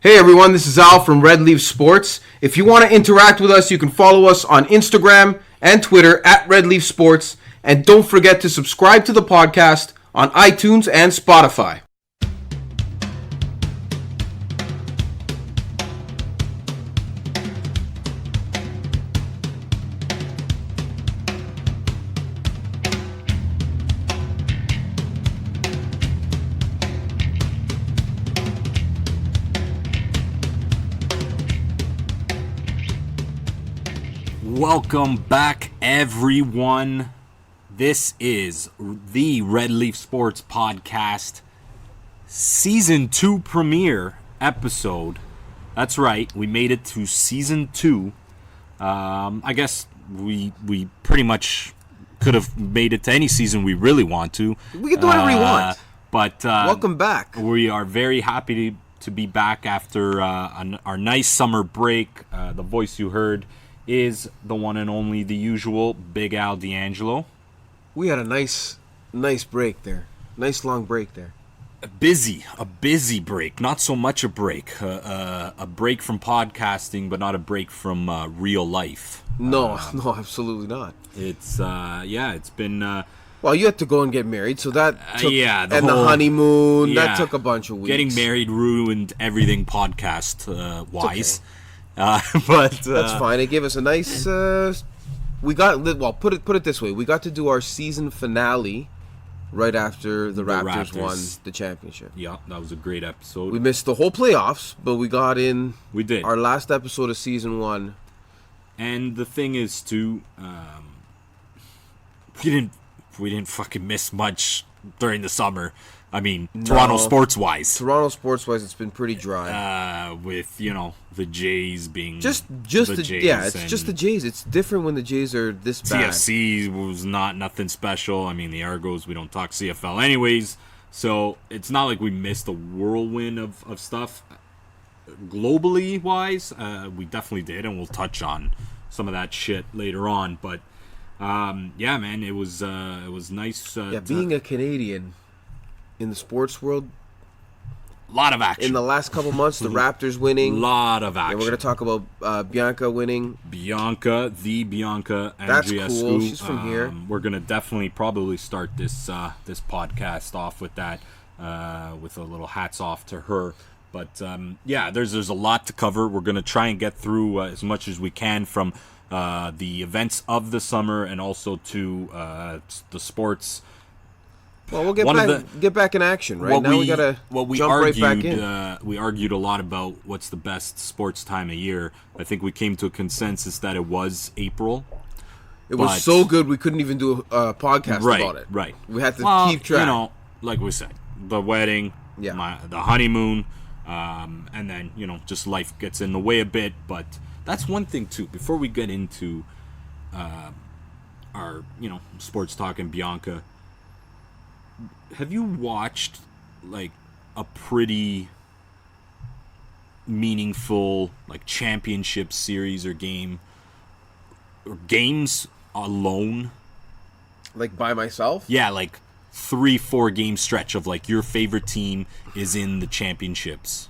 Hey everyone, this is Al from Red Leaf Sports. If you want to interact with us, you can follow us on Instagram and Twitter at Red Leaf Sports. And don't forget to subscribe to the podcast on iTunes and Spotify. Welcome back, everyone. This is the Red Leaf Sports Podcast Season 2 premiere episode. That's right, we made it to Season 2. I guess we pretty much could have made it to any season we really want to. We can do whatever we want. But welcome back. We are very happy to be back after our nice summer break. The voice you heard is the one and only, the usual, Big Al D'Angelo. We had a nice break there. Nice long break there. A busy break. Not so much a break. A break from podcasting, but not a break from real life. No, absolutely not. It's been... well, you had to go and get married, so that took... the honeymoon, that took a bunch of weeks. Getting married ruined everything podcast-wise. But that's fine. It gave us a nice. We got put it this way. We got to do our season finale right after the Raptors won the championship. Yeah, that was a great episode. We missed the whole playoffs, but we got in. We did our last episode of season 1. And the thing is, too, we didn't fucking miss much during the summer. I mean, Toronto sports-wise, it's been pretty dry. With the Jays being just the Jays. Yeah, it's just the Jays. It's different when the Jays are this bad. TFC was nothing special. I mean, the Argos, we don't talk CFL anyways, so it's not like we missed a whirlwind of stuff. Globally wise, we definitely did, and we'll touch on some of that shit later on. But yeah, man, it was nice. Being a Canadian in the sports world, a lot of action. In the last couple months, the Raptors winning. A lot of action. And we're going to talk about Bianca winning. Bianca Andreescu. That's cool. She's from here. We're going to probably start this podcast off with that, with a little hats off to her. But yeah, there's a lot to cover. We're going to try and get through as much as we can from the events of the summer and also to the sports. Well, we'll get back in action, right? Now we got to jump right back in. We argued a lot about what's the best sports time of year. I think we came to a consensus that it was April. It was so good we couldn't even do a podcast about it. Right. We had to keep track. Like we said, the wedding, the honeymoon, and then, just life gets in the way a bit. But that's one thing, too. Before we get into our, sports talk and Bianca, have you watched like a pretty meaningful like championship series or game or games alone? Like by myself? Yeah, like 3-4 game stretch of like your favorite team is in the championships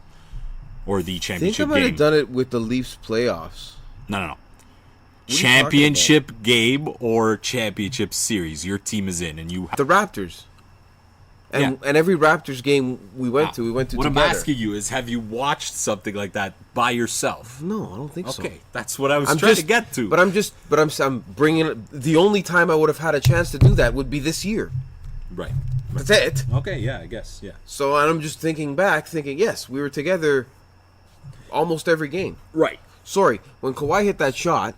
or the championship game. I think I might have done it with the Leafs playoffs. No. Championship game or championship series. Your team is in and you the Raptors. And every Raptors game we went to what together. I'm asking you is, have you watched something like that by yourself? No, I don't think so. Okay, that's what I was trying to get to. But I'm bringing the only time I would have had a chance to do that would be this year. Right. That's it. Okay, yeah, I guess, yeah. So I'm just thinking, yes, we were together almost every game. Right. Sorry, when Kawhi hit that shot,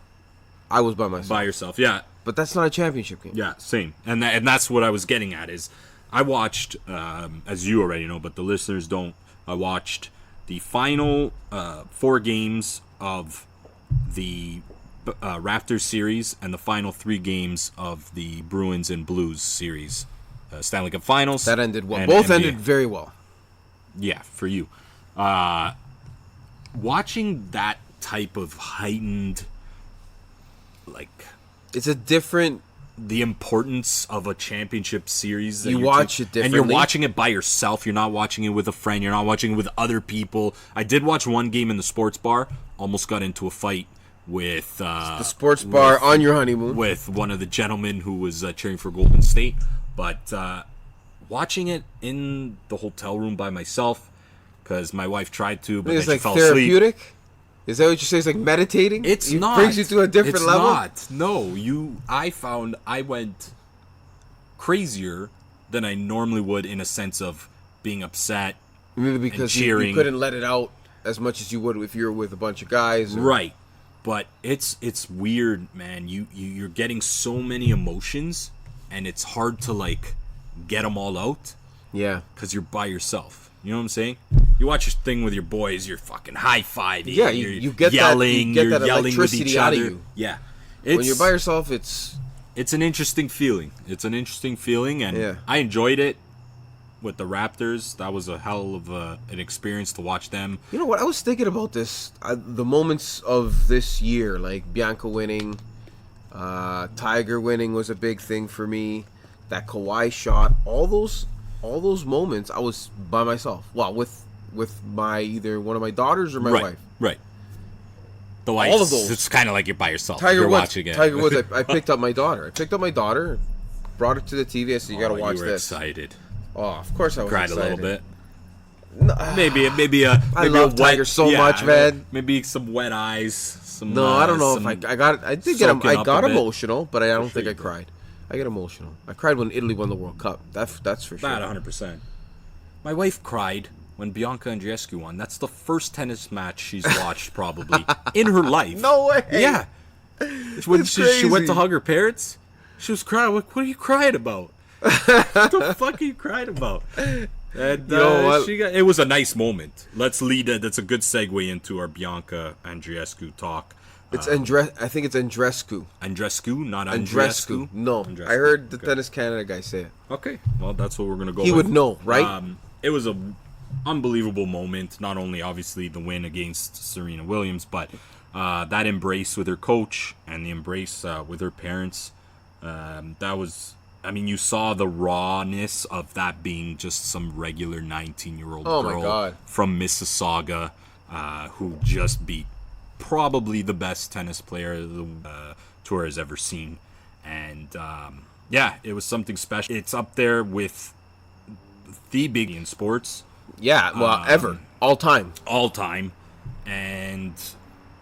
I was by myself. By yourself, yeah. But that's not a championship game. Yeah, same. And that's what I was getting at is, I watched, as you already know, but the listeners don't, I watched the final 4 games of the Raptors series and the final 3 games of the Bruins and Blues series. Stanley Cup Finals. That ended well. Both ended very well. Yeah, for you. Watching that type of heightened, like... It's a different the importance of a championship series. That You watch it differently. And you're watching it by yourself. You're not watching it with a friend. You're not watching it with other people. I did watch one game in the sports bar. Almost got into a fight with... the sports bar on your honeymoon. With one of the gentlemen who was cheering for Golden State. But watching it in the hotel room by myself, because my wife tried to, but then It's she like fell therapeutic? asleep. Is that what you say? It's like meditating? It's It not. brings you to a different level? It's not. No, I found I went crazier than I normally would in a sense of being upset. Maybe because you cheering. couldn't let it out as much as you would if you were with a bunch of guys. Right. But it's weird, man. You're getting so many emotions, and it's hard to, like, get them all out. Yeah. Because you're by yourself. You know what I'm saying? You watch your thing with your boys, you're fucking high-fiving. Yeah, you're you get yelling, that, you get you're that yelling with electricity each out other. of you. Yeah. When you're by yourself, it's an interesting feeling. It's an interesting feeling, and Yeah. I enjoyed it with the Raptors. That was a hell of an experience to watch them. You know what? I was thinking about this. The moments of this year, like Bianca winning, Tiger winning was a big thing for me. That Kawhi shot, all those moments, I was by myself. Well, with my either one of my daughters or my wife. Right. Though All of those. It's kind of like you're by yourself. Tiger you're Woods. watching it. Tiger Woods. I picked up my daughter. Brought her to the TV. I said, "You got to watch you were this." Excited. Oh, of course I was Cried excited. a little bit. No, Maybe I love Tiger so much, man. Maybe some wet eyes. No, I don't know if I got. I did get. soaking I up got a bit. emotional, but I don't sure think I you did. cried. I get emotional. I cried when Italy won the World Cup. That's for sure. That 100%. My wife cried when Bianca Andreescu won. That's the first tennis match she's watched probably in her life. No way. Yeah. When That's she went crazy. to hug her parents, she was crying. What are you crying about? What the fuck are you crying about? And You know what? it was a nice moment. Let's lead it. That's a good segue into our Bianca Andreescu talk. It's I think it's Andreescu. Andreescu, not Andreescu. Andreescu. No, Andreescu. I heard the Okay. Tennis Canada guy say it. Okay, well, that's what we're gonna go. He with. would know, right? It was a unbelievable moment. Not only obviously the win against Serena Williams, but that embrace with her coach and the embrace with her parents. That was. I mean, you saw the rawness of that being just some regular 19-year-old Oh my girl God. from Mississauga who just beat probably the best tennis player the tour has ever seen. And yeah, it was something special. It's up there with the big in sports Yeah, well, ever, all time. all time. And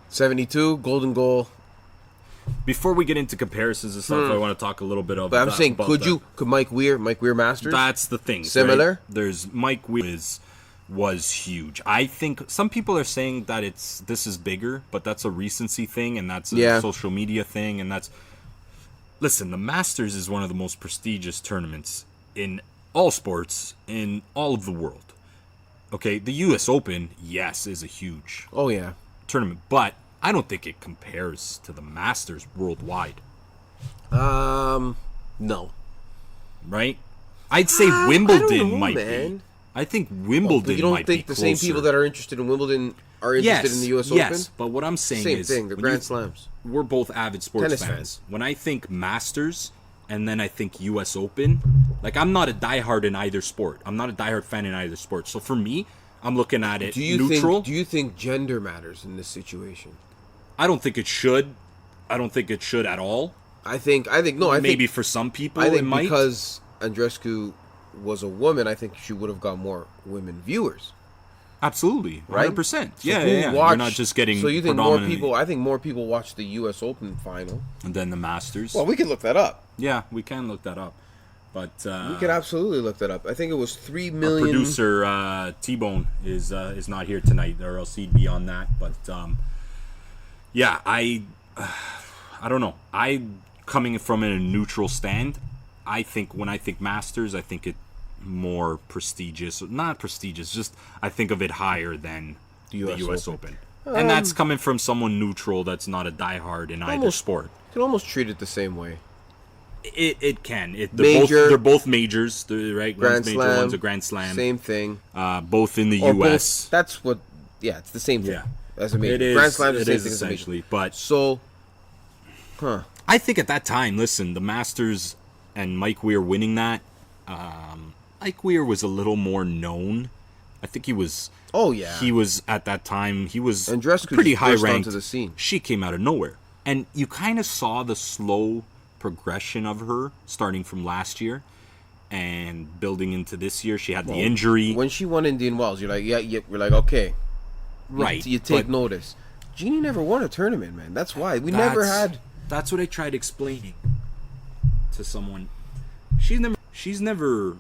72 golden goal. before we get into comparisons and stuff, I want to talk a little bit about. But I'm saying, about could that. Mike Weir Masters? That's the thing. Similar? Right? There's Mike Weir was huge. I think some people are saying that this is bigger, but that's a recency thing, and that's a social media thing, and that's. Listen, the Masters is one of the most prestigious tournaments in all sports in all of the world. Okay, the U.S. Open, yes, is a huge Oh yeah. tournament, but I don't think it compares to the Masters worldwide. No. Right? I'd say I Wimbledon don't know, might man. be. I think Wimbledon But you don't might be think the same closer. people that are interested in Wimbledon are interested in the U.S. Yes, Open? but what I'm saying Same is thing. They're when Grand you- Slams. We're both avid sports Tennis fans. fans. When I think Masters and then I think U.S. Open, like I'm not a diehard in either sport. I'm not a diehard fan in either sport. So for me, I'm looking at it neutral. Do you think gender matters in this situation? I don't think it should. I don't think it should at all. I think Maybe for some people I think it might. because Andreescu was a woman, I think she would have got more women viewers. Absolutely, Right? 100%. So Yeah, who yeah, yeah. You're watched- not just getting. So you think more predominantly- people? I think more people watched the U.S. Open final. and then the Masters. Well, we can look that up. Yeah, we can look that up. But We can absolutely look that up. I think it was 3 our million. producer T-Bone is not here tonight, or else he'd be on that. But yeah, I don't know. I coming from a neutral stand. I think when I think Masters, I think it more prestigious. Not prestigious, just I think of it higher than the U.S. Open. And that's coming from someone neutral that's not a diehard in either Almost- sport. You can almost treat it the same way. It can. Major- they're both majors, right? Grand One's major, Slam. one's a Grand Slam. Same thing. Both in the Or U.S. both- that's what. Yeah, it's the same thing. Yeah. As a major. It is. Grand Slam is It the same is thing as a major. essentially, but So, I think at that time, listen, the Masters and Mike Weir winning that, Mike Weir was a little more known. I think he was. Oh yeah. He was at that time. He was Andreescu pretty just high burst ranked. onto the scene. She came out of nowhere, and you kind of saw the slow progression of her starting from last year and building into this year. She had the injury. When she won Indian Wells, you're like, you're like, okay, right? You take notice. Jeannie never won a tournament, man. That's why we never had. That's what I tried explaining to someone. She's never.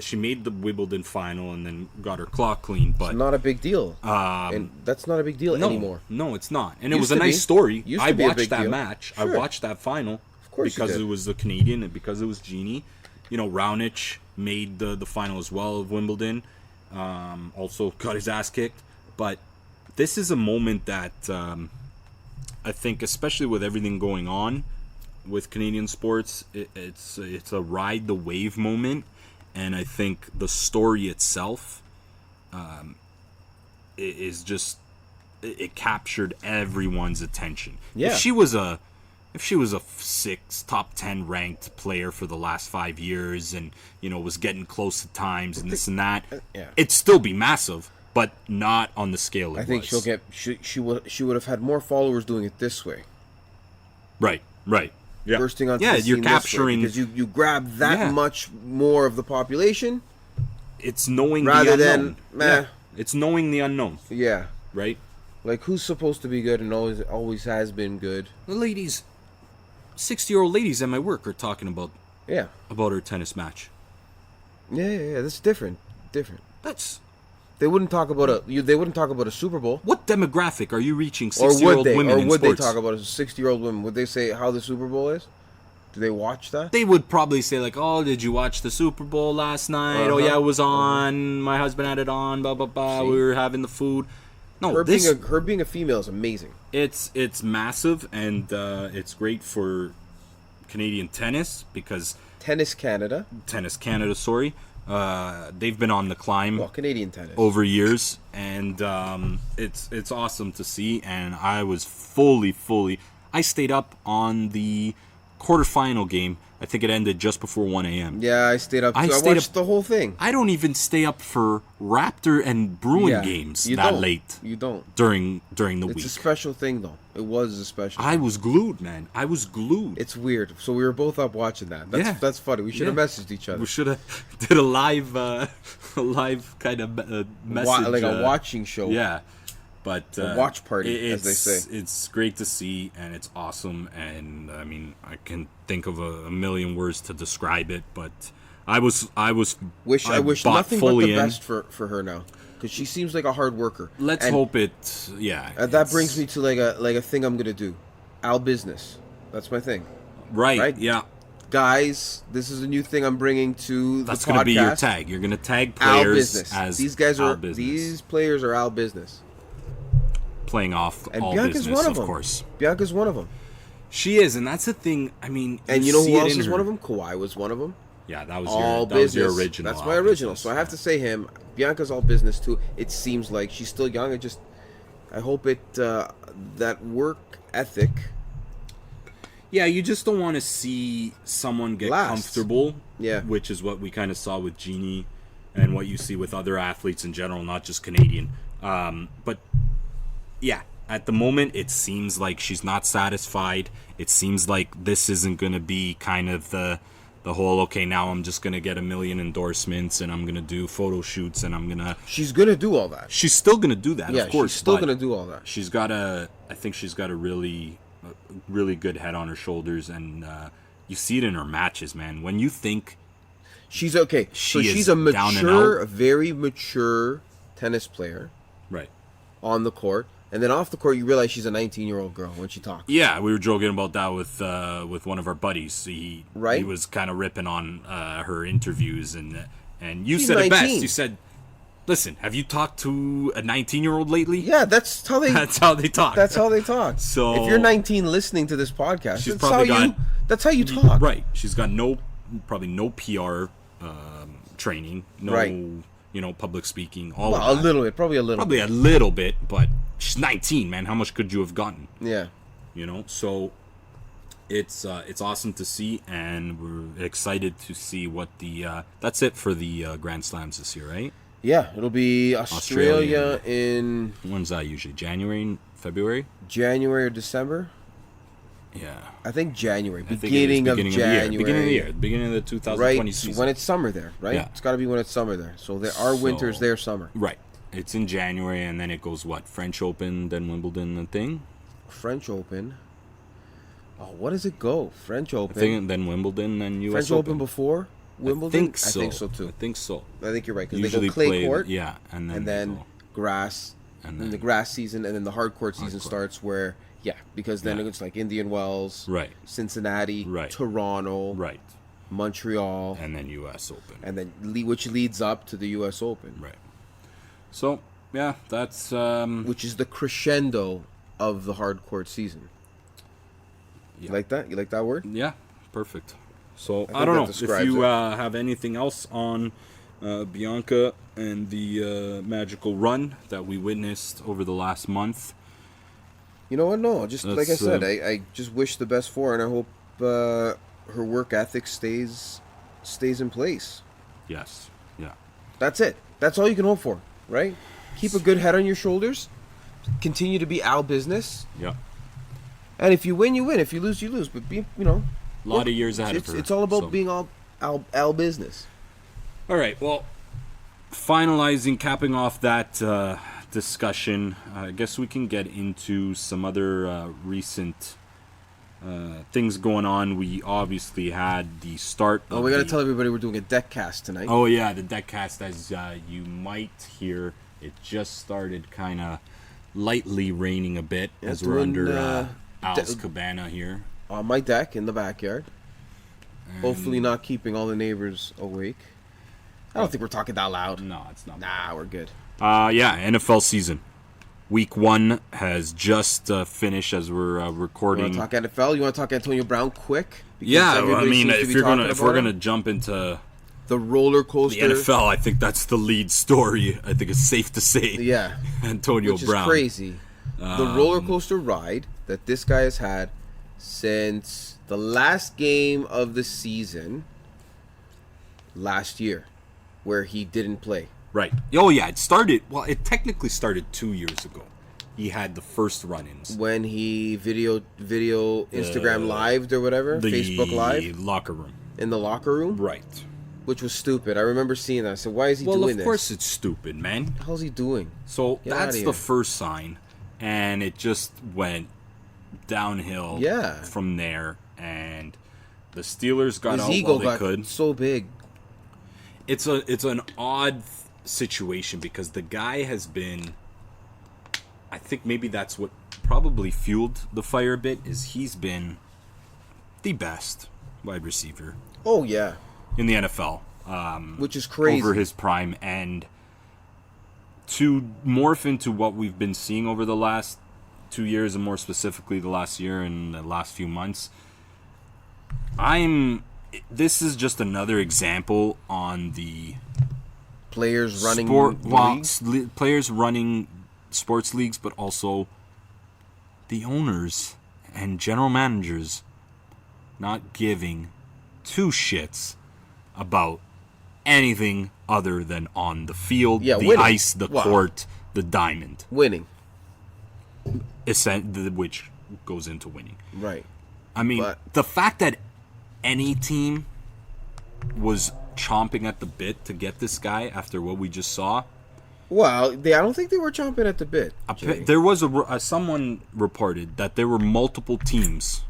She made the Wimbledon final and then got her clock clean, but it's not a big deal. And that's not a big deal anymore. No, it's not. And it was a nice story. I watched that match. Sure. I watched that final. Of course, because it was the Canadian and because it was Jeannie. You know, Raonic made the final as well of Wimbledon. Also got his ass kicked. But this is a moment that I think, especially with everything going on with Canadian sports, it's a ride the wave moment. And I think the story itself is just it captured everyone's attention. Yeah. If she was a top 10 ranked player for the last 5 years, and was getting close to times and this and that, it'd still be massive, but not on the scale it was. I think she'll get she would have had more followers doing it this way. Right. Yeah. Bursting onto the scene you're capturing this way, because you grab that much more of the population. It's knowing rather the unknown. than it's knowing the unknown. Yeah. Right? Like, who's supposed to be good and always has been good? The ladies, 60-year-old ladies at my work are talking about her tennis match. Yeah. That's different. That's They wouldn't talk about a Super Bowl. What demographic are you reaching? 60-year-old women in sports? Or would they talk about a 60-year-old woman? Would they say how the Super Bowl is? Do they watch that? They would probably say like, "Oh, did you watch the Super Bowl last night? Oh yeah, it was on. My husband had it on. Blah blah blah. We were having the food." No, her being a female is amazing. It's massive, and it's great for Canadian tennis because Tennis Canada, sorry. They've been on the climb. Well, Canadian tennis over years, and it's awesome to see. And I was fully. I stayed up on the quarterfinal game. I think it ended just before 1 a.m. Yeah, I stayed up. I watched the whole thing. I don't even stay up for Raptor and Bruin games late. You don't during the week. It's a special thing, though. It was a special. I was glued, man. I was glued. It's weird. So we were both up watching that. That's funny. We should have messaged each other. We should have did a live kind of message, like a watching show. Yeah. But a watch party, as they say. It's great to see, and it's awesome. And I mean, I can think of a million words to describe it. But I wish nothing but the best for her now, because she seems like a hard worker. Let's hope it. Yeah. That brings me to like a thing I'm gonna do. Al business. That's my thing. Right. Yeah. Guys, this is a new thing I'm bringing to the podcast. That's going to be your tag. You're going to tag players Al business. As these guys are Al business. These players are Al business. Playing off and all Bianca's business, one of of them. course. Bianca's one of them. She is, and that's the thing. I mean, and you know who else is one of them? Kawhi was one of them. Yeah, that was your original. That's my original. So I have to say him. Bianca's all business too. It seems like she's still young. I hope that work ethic. Yeah, you just don't want to see someone get comfortable. Yeah, which is what we kind of saw with Jeannie, and what you see with other athletes in general, not just Canadian. But yeah, at the moment, it seems like she's not satisfied. It seems like this isn't going to be kind of the whole, okay, now I'm just going to get 1 million endorsements and I'm going to do photo shoots and I'm going to... She's going to do all that. She's still going to do that, of course. She's still going to do all that. I think she's got a really good head on her shoulders, and you see it in her matches, man. When you think... She's okay. She's a very mature tennis player. Right. On the court. And then off the court, you realize she's a 19-year-old girl when she talks. Yeah, we were joking about that with one of our buddies. He was kind of ripping on her interviews, and you said 19. It best. You said, "Listen, have you talked to a 19-year-old lately?" Yeah, that's how they talk. That's how they talk. So if you're 19 listening to this podcast, that's how you talk. Right. She's got probably no PR training, public speaking, all of that. A little bit, probably a little bit, but she's 19, man. How much could you have gotten? Yeah. So It's awesome to see, and we're excited to see what the that's it for the Grand Slams this year, right? Yeah, it'll be Australia in When's that usually? January, February? January or December. Yeah, I think January. I think Beginning it of is January. Beginning of the year. Beginning of the 2020 right, season. when it's summer there, right? Yeah. It's got to be when it's summer there. So there are winters, their summer. Right. It's in January, and then it goes what? French Open, then Wimbledon, and thing. French Open. Oh, what does it go? French Open. I think then Wimbledon, then U.S. French Open before Wimbledon. I think so. I think so too. I think so. I think you're right because they Usually go clay play, court. yeah, and then grass, and then the then grass season, and then the hard court season court. starts where because then it's like Indian Wells, right, Cincinnati, right, Toronto, right, Montreal, and then U.S. Open, and then which leads up to the U.S. Open, right. So yeah, that's which is the crescendo of the hard court season. Yeah. You like that? You like that word? Yeah, perfect. So think I don't that know if describes you it. have anything else on Bianca and the magical run that we witnessed over the last month. You know what? No, just like I That's, said, I just wish the best for her, and I hope her work ethic stays in place. Yes. Yeah. That's it. That's all you can hope for, right? Keep a good head on your shoulders. Continue to be Al business. Yeah. And if you win, you win. If you lose, you lose. But be, a lot of years ahead of her. It's all about so. being Al business. All right. Well, capping off that discussion, I guess we can get into some other recent things going on. We obviously had the start. Oh, we got to tell everybody we're doing a deck cast tonight. Oh yeah, the deck cast, as you might hear, it just started kind of lightly raining a bit as we're under Al's cabana here on my deck in the backyard. And hopefully not keeping all the neighbors awake. I don't think we're talking that loud. No, it's not. Nah, we're good. Yeah, NFL season. Week 1 has just finished as we're recording. You want to talk NFL? You want to talk Antonio Brown quick? Because yeah, I mean, if we're gonna jump into the roller coaster, the NFL, I think that's the lead story. I think it's safe to say. Yeah, Antonio Brown. Which is crazy. The roller coaster ride that this guy has had since the last game of the season last year, where he didn't play. Right. Oh yeah, it technically started 2 years ago. He had the first run-ins when he video Instagram lived or whatever, Facebook Live, locker room, in the locker room, right? Which was stupid. I remember seeing that. I said, "Why is he doing this?" Well, of course it's stupid, man. What the hell's he doing? So that's the first sign, and it just went downhill. From there, and the Steelers got out while they could. So big. It's an odd situation because the guy has been. I think maybe that's what probably fueled the fire a bit. Is he's been the best wide receiver. Oh yeah. In the NFL, which is crazy over his prime, and to morph into what we've been seeing over the last 2 years, and more specifically the last year and the last few months. This is just another example on the players running players running sports leagues, but also the owners and general managers not giving two shits about anything other than on the field, the winning. ice, the court, the diamond. Winning. Which goes into winning. Right. I mean, the fact that any team was chomping at the bit to get this guy after what we just saw. Well, I don't think they were chomping at the bit. There was someone reported that there were multiple teams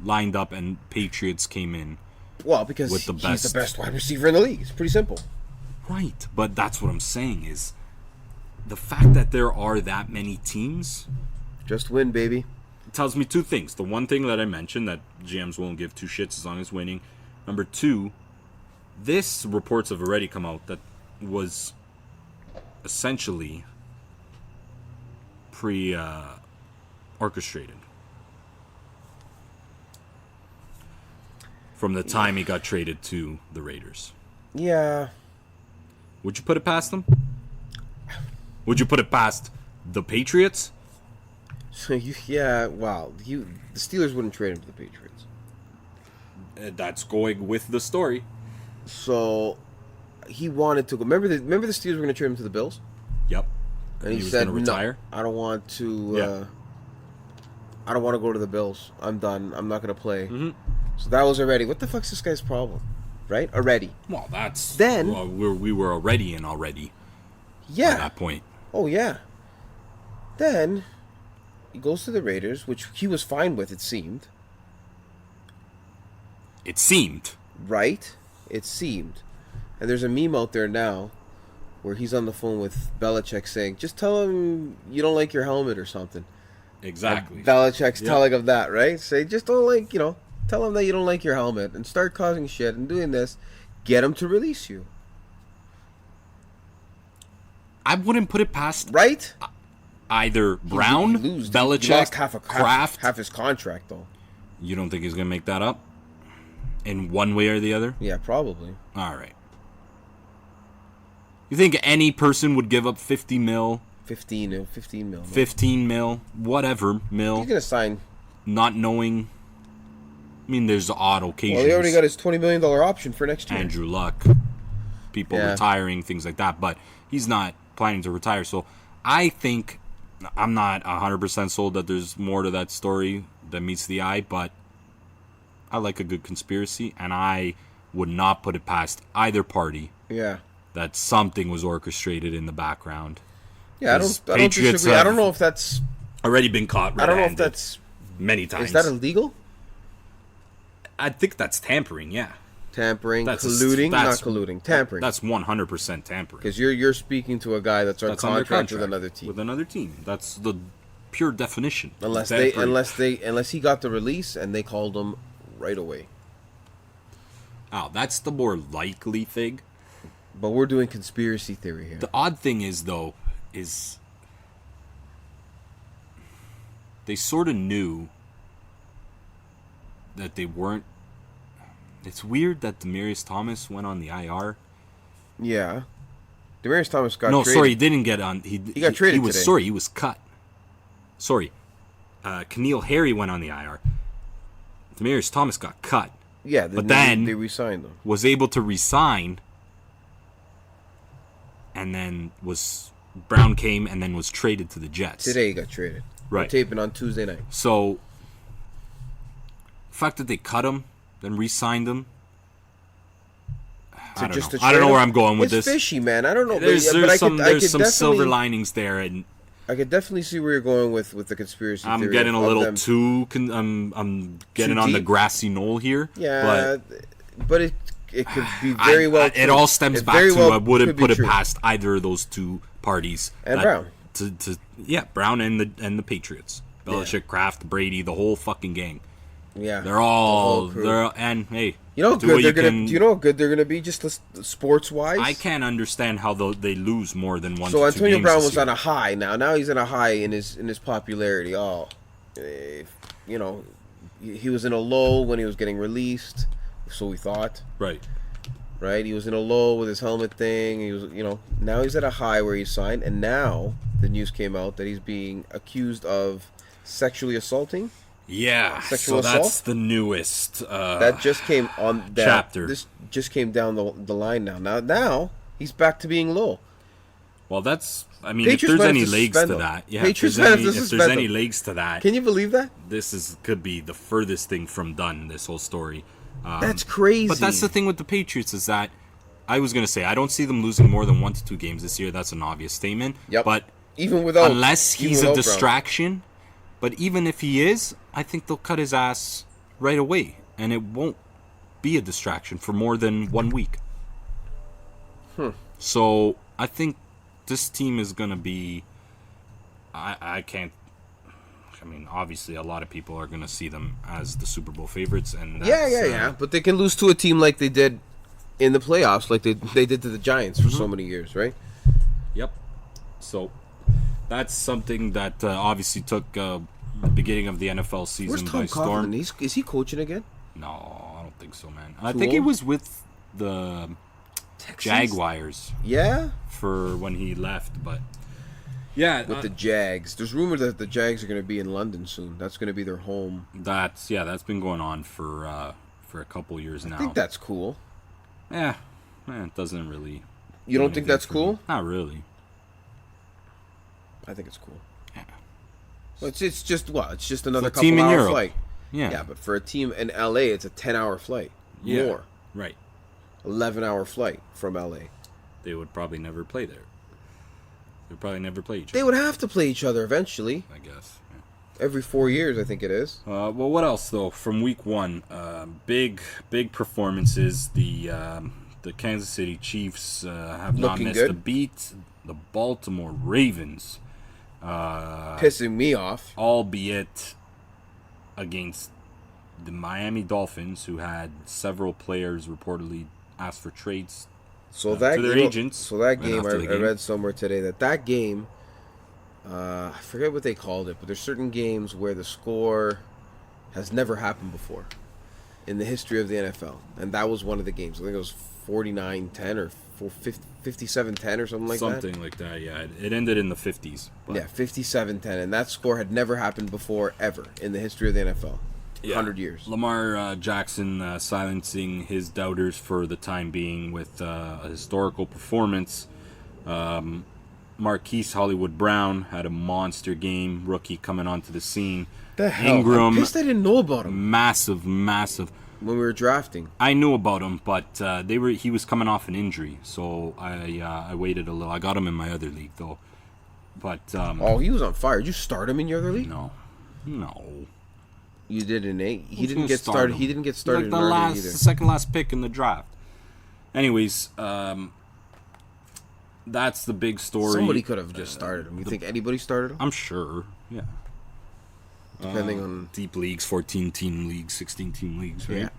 lined up and Patriots came in. Well, because he's the best wide receiver in the league. It's pretty simple. Right, but that's what I'm saying is the fact that there are that many teams. Just win, baby. It tells me two things. The one thing that I mentioned, that GMs won't give two shits as long as winning. Number two, this reports have already come out that was essentially orchestrated. From the time he got traded to the Raiders. Yeah. Would you put it past them? Would you put it past the Patriots? So the Steelers wouldn't trade him to the Patriots. That's going with the story. So he wanted to go. Remember the Steelers were going to trade him to the Bills? Yep. And he was said, going to retire? "No, I don't want to. Yeah. I don't want to go to the Bills. I'm done. I'm not going to play." Mm-hmm. So that was already. What the fuck's this guy's problem? Right? Already. Well, that's... Then... Well, we were already in already. Yeah. At that point. Oh, yeah. Then he goes to the Raiders, which he was fine with, it seemed. It seemed. Right? It seemed. And there's a meme out there now where he's on the phone with Belichick saying, just tell him you don't like your helmet or something. Exactly. And Belichick's telling him that, right? Say, just don't like, tell him that you don't like your helmet and start causing shit and doing this. Get him to release you. I wouldn't put it past... Right? Either Brown, Belichick, he lost Kraft. half his contract, though. You don't think he's going to make that up? In one way or the other? Yeah, probably. All right. You think any person would give up 50 mil? 15 mil. 15 mil, whatever mil. He's going to sign. Not knowing. I mean, there's odd occasions. Well, he already got his $20 million option for next year. Andrew Luck. People retiring, things like that. But he's not planning to retire. So I think, I'm not 100% sold that there's more to that story that meets the eye. But I like a good conspiracy. And I would not put it past either party. Yeah. That something was orchestrated in the background. Yeah, I don't disagree. I don't know if that's already been caught. I don't know if that's many times. Is that illegal? I think that's tampering. Yeah, tampering, colluding, not colluding, tampering. That's 100% tampering. Because you're speaking to a guy that's on contract with another team. With another team, that's the pure definition. Unless he got the release and they called him right away. Oh, that's the more likely thing. But we're doing conspiracy theory here. The odd thing is, though, they sort of knew that they weren't. It's weird that Demaryius Thomas went on the IR. Yeah. Demaryius Thomas got traded. No, sorry, he didn't get on. He got traded today. Sorry, he was cut. Sorry. Keneal Harry went on the IR. Demaryius Thomas got cut. Yeah, but then they re-signed him. Was able to resign. And then Brown came and then was traded to the Jets. Today he got traded. Right. We're taping on Tuesday night. So, the fact that they cut him, then re-signed him, I don't know where I'm going with this. It's fishy, man. I don't know. There's some silver linings there, and I could definitely see where you're going with the conspiracy theory. I'm getting a little too. I'm getting on the grassy knoll here. Yeah, but it could be very well. It all stems back to I wouldn't put it past either of those two parties. And Brown. Brown and the Patriots. Belichick, Kraft, Brady, the whole fucking gang. Yeah, they're all and hey, you know how good they're gonna. Do you know how good they're gonna be just sports wise? I can't understand how they lose more than one. So to two Antonio games Brown this was year. on a high now. Now he's in a high in his popularity. He was in a low when he was getting released. So we thought. Right, he was in a low with his helmet thing. He was, now he's at a high where he's signed, and now the news came out that he's being accused of sexually assaulting. Yeah, sexual assault. That's the newest. That just came on that chapter. This just came down the line now. Now he's back to being low. Well, that's. I mean, Patriots if there's any legs to that, yeah. If there's any legs to that, can you believe that? This could be the furthest thing from done. This whole story. That's crazy. But that's the thing with the Patriots is that I was going to say I don't see them losing more than 1 to 2 games this year. That's an obvious statement. Yep. But unless he's a distraction, but even if he is, I think they'll cut his ass right away, and it won't be a distraction for more than 1 week. So I think this team is going to be. I can't. I mean, obviously, a lot of people are going to see them as the Super Bowl favorites, and yeah. But they can lose to a team like they did in the playoffs, like they did to the Giants for so many years, right? Yep. So that's something that obviously took the beginning of the NFL season by storm. Is he coaching again? No, I don't think so, man. I think he was with the Texans? Jaguars. Yeah. For when he left, but. Yeah, with the Jags. There's rumor that the Jags are going to be in London soon. That's going to be their home. That's been going on for for a couple years now. I think that's cool. Yeah, it doesn't really. You don't think that's cool? Not really. I think it's cool. Yeah. Well, it's just what? It's just another team in couple-hour Europe. flight. Yeah. Yeah, but for a team in LA, it's a 10-hour flight. Yeah. More. Right. 11-hour flight from LA. They would probably never play there. They'd probably never play each They other. would have to play each other eventually. I guess. Every 4 years, I think it is. Well, what else though? From week one, big performances. The Kansas City Chiefs have not Looking missed good. a beat. The Baltimore Ravens, Pissing me off. albeit against the Miami Dolphins, who had several players reportedly asked for trades So to that their game, agents. So that right game, after the I read somewhere today that game, I forget what they called it, but there's certain games where the score has never happened before in the history of the NFL, and that was one of the games. I think it was 49-10 or 57-10 or something like that. Something like that, yeah. It ended in the 50s. But Yeah, 57-10, and that score had never happened before ever in the history of the NFL. 100 years. Lamar Jackson silencing his doubters for the time being with a historical performance. Marquise Hollywood Brown had a monster game. Rookie coming onto the scene. The hell? Ingram, I'm pissed I didn't know about him massive. when we were drafting. I knew about him, but he was coming off an injury, so I waited a little. I got him in my other league though, but Oh, he was on fire. Did you start him in your other league? no. You did in 8. He Who's didn't gonna get start started. him? He didn't get started Like in the our league either. second last pick in the draft. Anyways, that's the big story. Somebody could have just started him. You think anybody started him? I'm sure. Yeah. Depending on... Deep leagues, 14-team leagues, 16-team leagues, right?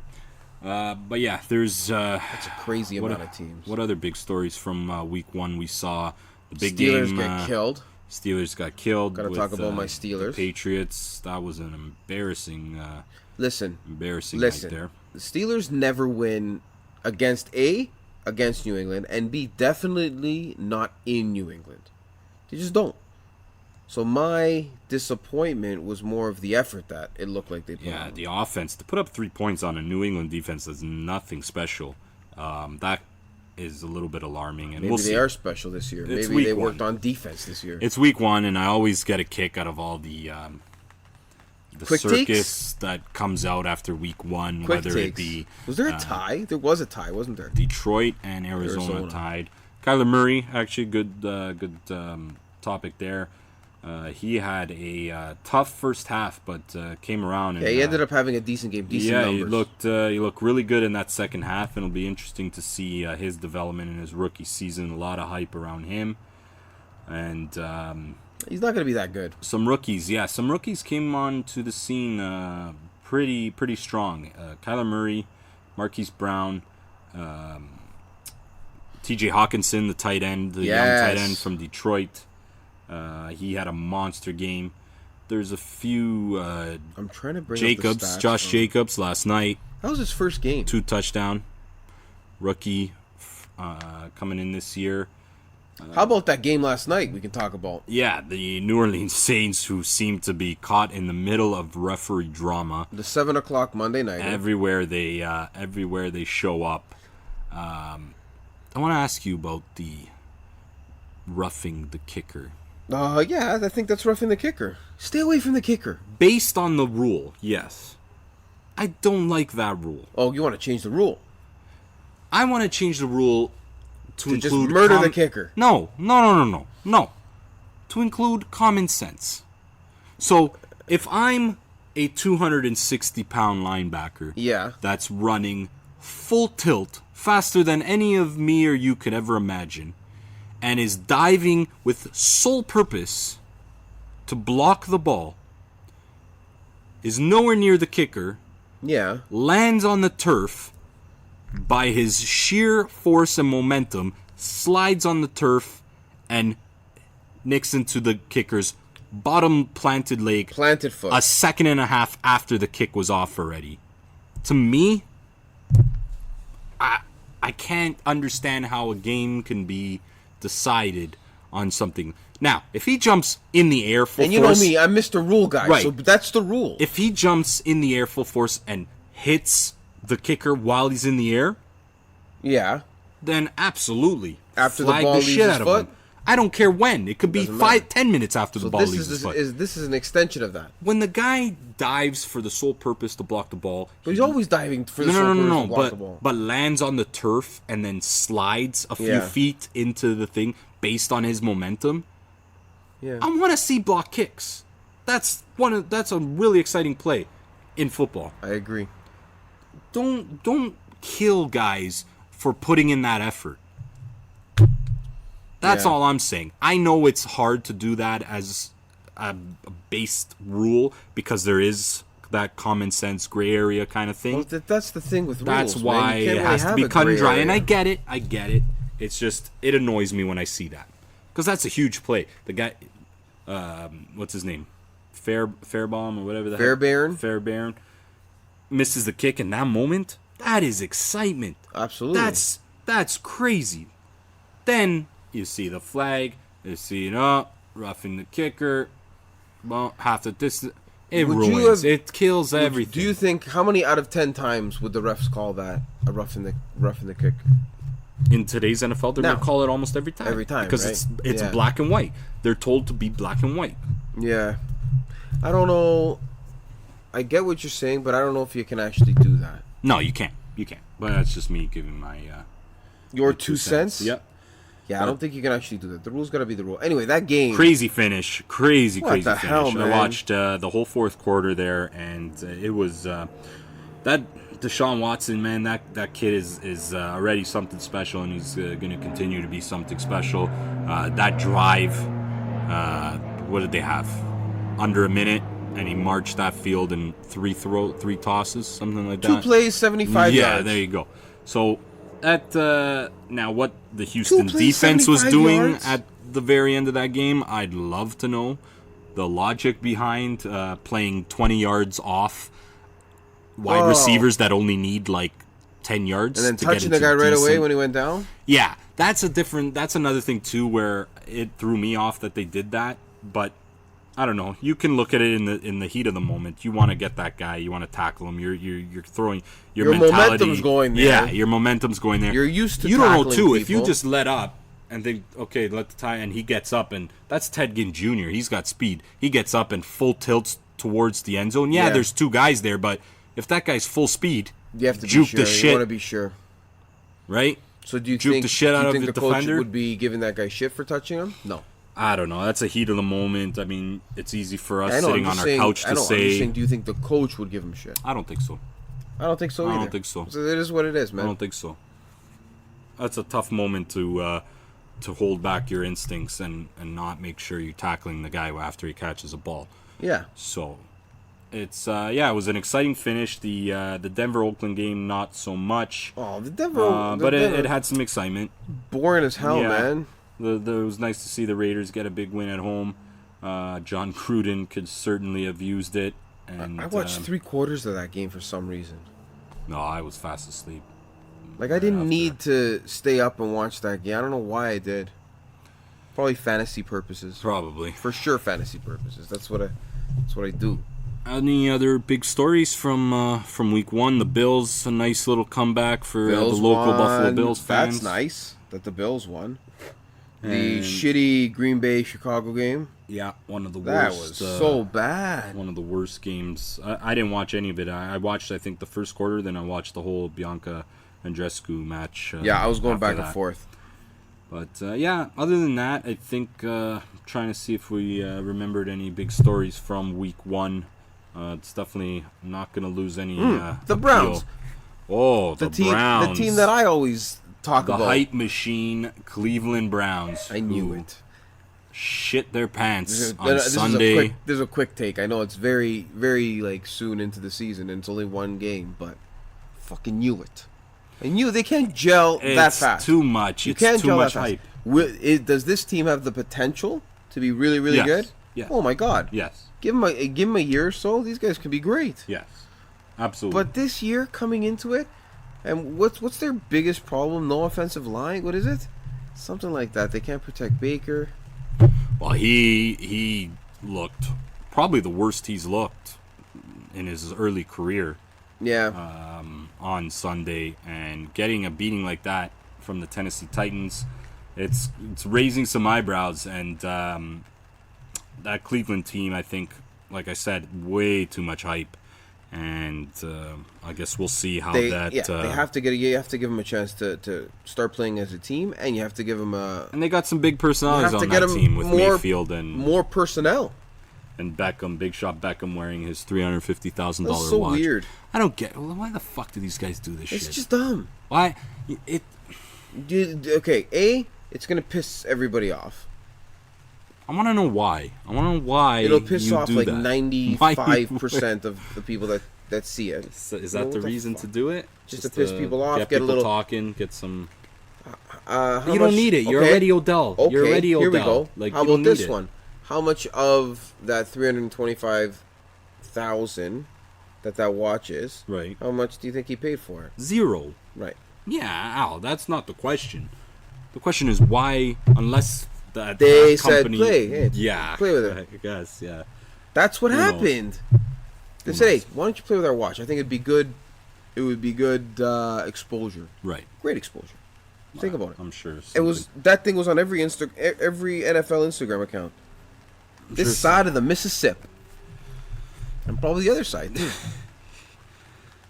Yeah. But yeah, there's That's a crazy amount of teams. what other big stories from week one we saw? The big Steelers game. get killed. Steelers got killed. Gotta with, talk about my Steelers. Patriots. That was an embarrassing Listen. night there. The Steelers never win against New England, and B, definitely not in New England. They just don't. So my disappointment was more of the effort that it looked like they put Yeah, on. the offense to put up 3 points on a New England defense is nothing special. That is a little bit alarming, and Maybe we'll they see. are special this year. It's Maybe week they one. worked on defense this year. It's week one, and I always get a kick out of all the Quick circus takes? that comes out after week one, Quick whether takes. it be Was there a tie? There was a tie, wasn't there? Detroit and Arizona tied. Kyler Murray, actually, good topic there. He had a tough first half, but came around. And, Yeah, he ended up having a decent game, decent numbers. he looked really good in that second half, and it'll be interesting to see his development in his rookie season. A lot of hype around him, and He's not going to be that good. some rookies came on to the scene pretty strong. Kyler Murray, Marquise Brown, T.J. Hawkinson, the tight end, the young tight end from Detroit. He had a monster game. There's a few I'm trying to bring Jacobs, up the stats Josh from- Jacobs last night, That was his first game. 2 touchdown, rookie coming in this year. How about that game last night we can talk about? Yeah, the New Orleans Saints, who seem to be caught in the middle of referee drama. The 7 o'clock Monday night. Everywhere they show up. I want to ask you about the roughing the kicker. Yeah, I think that's roughing the kicker. Stay away from the kicker. Based on the rule, yes. I don't like that rule. Oh, you want to change the rule? I want to change the rule to Just include murder the kicker. No. To include common sense. So, if I'm a 260-pound linebacker Yeah. that's running full tilt, faster than any of me or you could ever imagine, and is diving with sole purpose to block the ball, is nowhere near the kicker, Yeah. lands on the turf by his sheer force and momentum, slides on the turf, and nicks into the kicker's bottom planted leg Planted foot. a second and a half after the kick was off already. To me, I can't understand how a game can be decided on something. Now, if he jumps in the air full and you force, know me, I'm Mr. Rule Guy, Right. so that's the rule. if he jumps in the air full force and hits the kicker while he's in the air, Yeah. then absolutely After the flag ball the leaves shit his out of foot? him. I don't care when. It could be Doesn't matter. 10 minutes after the So ball this leaves his is, foot. this is an extension of that. When the guy dives for the sole purpose to block the ball, But he's always diving for the no, to block the ball. but lands on the turf and then slides a few Yeah. feet into the thing based on his momentum. Yeah. I want to see block kicks. That's a really exciting play in football. I agree. Don't kill guys for putting in that effort. That's Yeah. all I'm saying. I know it's hard to do that as a based rule because there is that common sense gray area kind of thing. Well, that's the thing with rules. That's man. why You can't it really has to have be a cut and gray dry. area. And I get it. It's just, it annoys me when I see that. Because that's a huge play. The guy, what's his name? Fairbaum or whatever the Fairbairn? Fairbairn misses the kick in that moment. That is excitement. Absolutely. That's crazy. Then you see the flag. You see roughing the kicker. Well, half the distance. It Would you ruins. have- It kills everything. Do you think how many out of 10 times would the refs call that a roughing the kick? In today's NFL, they're No. going to call it almost every time. Every time, because right? it's Yeah. black and white. They're told to be black and white. Yeah. I don't know. I get what you're saying, but I don't know if you can actually do that. No, you can't. But that's just me giving my Your 2 cents? Yep. Yeah, I don't think you can actually do that. The rule's got to be the rule. Anyway, that game. Crazy finish. Crazy What finish. the hell, man? I watched the whole fourth quarter there, and it was that Deshaun Watson, man. That kid is already something special, and he's going to continue to be something special. That drive, what did they have? Under a minute, and he marched that field in three tosses, something like that. 2 plays, 75 yards. Yeah, there you go. So at now what the Houston plays, defense was 75 doing yards? at the very end of that game, I'd love to know the logic behind playing 20 yards off wide receivers that only need like 10 yards And then to touching get the into guy right away decent- when he went down? Yeah, that's another thing too where it threw me off that they did that, but I don't know. You can look at it in the heat of the moment. You want to get that guy. You want to tackle him. You're throwing your mentality. momentum's going there. Yeah, your momentum's going there. You're used to You don't know tackling too. If you people. just let up and think, okay, let the tie, and he gets up, and that's Ted Ginn Jr. He's got speed. He gets up and full tilts towards the end zone. Yeah, Yeah. there's two guys there, but if that guy's full speed, You have to be juke sure. the You shit, want to be sure. right? So do you Juke think the shit out of the the coach defender? would be giving that guy shit for touching him? No. I don't know. That's a heat of the moment. I mean, it's easy for us I know, sitting I'm on just our saying, couch I to know, I'm just say. saying, do you think the coach would give him shit? I don't think so. I don't think so either. I don't think so. It is what it is, man. I don't think so. That's a tough moment to hold back your instincts and not make sure you're tackling the guy after he catches a ball. Yeah. So it's it was an exciting finish. The Denver Oakland game not so much. Oh, the Denver. But it had some excitement. boring as hell, Yeah. man. It was nice to see the Raiders get a big win at home. John Gruden could certainly have used it. And I watched 3/4 of that game for some reason. No, I was fast asleep. Like I didn't after. need to stay up and watch that game. I don't know why I did. Probably fantasy purposes. Probably. For sure, fantasy purposes. That's what I do. Any other big stories from week one? The Bills, a nice little comeback for the local won. Buffalo Bills fans. That's nice that the Bills won. The And- shitty Green Bay Chicago game. Yeah, one of the That worst. was so bad. One of the worst games. I didn't watch any of it. I watched, I think, the first quarter. Then I watched the whole Bianca Andreescu match. Yeah, I was going after back that. and forth. But other than that, I think trying to see if we remembered any big stories from week one. It's definitely not going to lose any. The appeal. Browns. Oh, the Browns. The team that I always talk the about. hype machine, Cleveland Browns. I knew who it. Shit their pants on This Sunday. Is a quick take. I know it's very, very like soon into the season, and it's only one game, but fucking knew it. I knew they can't gel that It's fast. too much. You It's can't too gel much that fast. hype. Does this team have the potential to be really, really Yes. good? Yes. Oh my God. Yes. Give them a year or so. These guys can be great. Yes. Absolutely. But this year coming into it, and what's their biggest problem? No offensive line. What is it? Something like that. They can't protect Baker. Well, he looked probably the worst he's looked in his early career. on Sunday, and getting a beating like that from the Tennessee Titans, it's raising some eyebrows. And that Cleveland team, I think, like I said, way too much hype. And I guess we'll see how they that. They have to you have to give them a chance to start playing as a team, and you have to give them a. And they got some big personalities on that team with Mayfield and more personnel. And Beckham, Big Shot Beckham, wearing his $350,000 watch. So weird. I don't get. Why the fuck do these guys do this shit? It's just dumb. Why? Okay, it's gonna piss everybody off. I want to know why. It'll piss off like that. 95% of the people that see it. Is that the reason to do it? Just to piss people off, get a little talking, get some. You don't need it. You're already Odell. Okay, You're already Odell. Here we go. Like, how about this one? How much of that 325,000 that watch is? Right. How much do you think he paid for it? 0. Right. Yeah, Al. That's not the question. The question is why, unless that they company, said play. Hey, yeah, play with it. I guess. Yeah. That's what happened. They said, "Hey, why don't you play with our watch? I think it'd be good. It would be good exposure. Right. Great exposure. Think about it. I'm sure that thing was on every NFL Instagram account. This side of the Mississippi, and probably the other side too.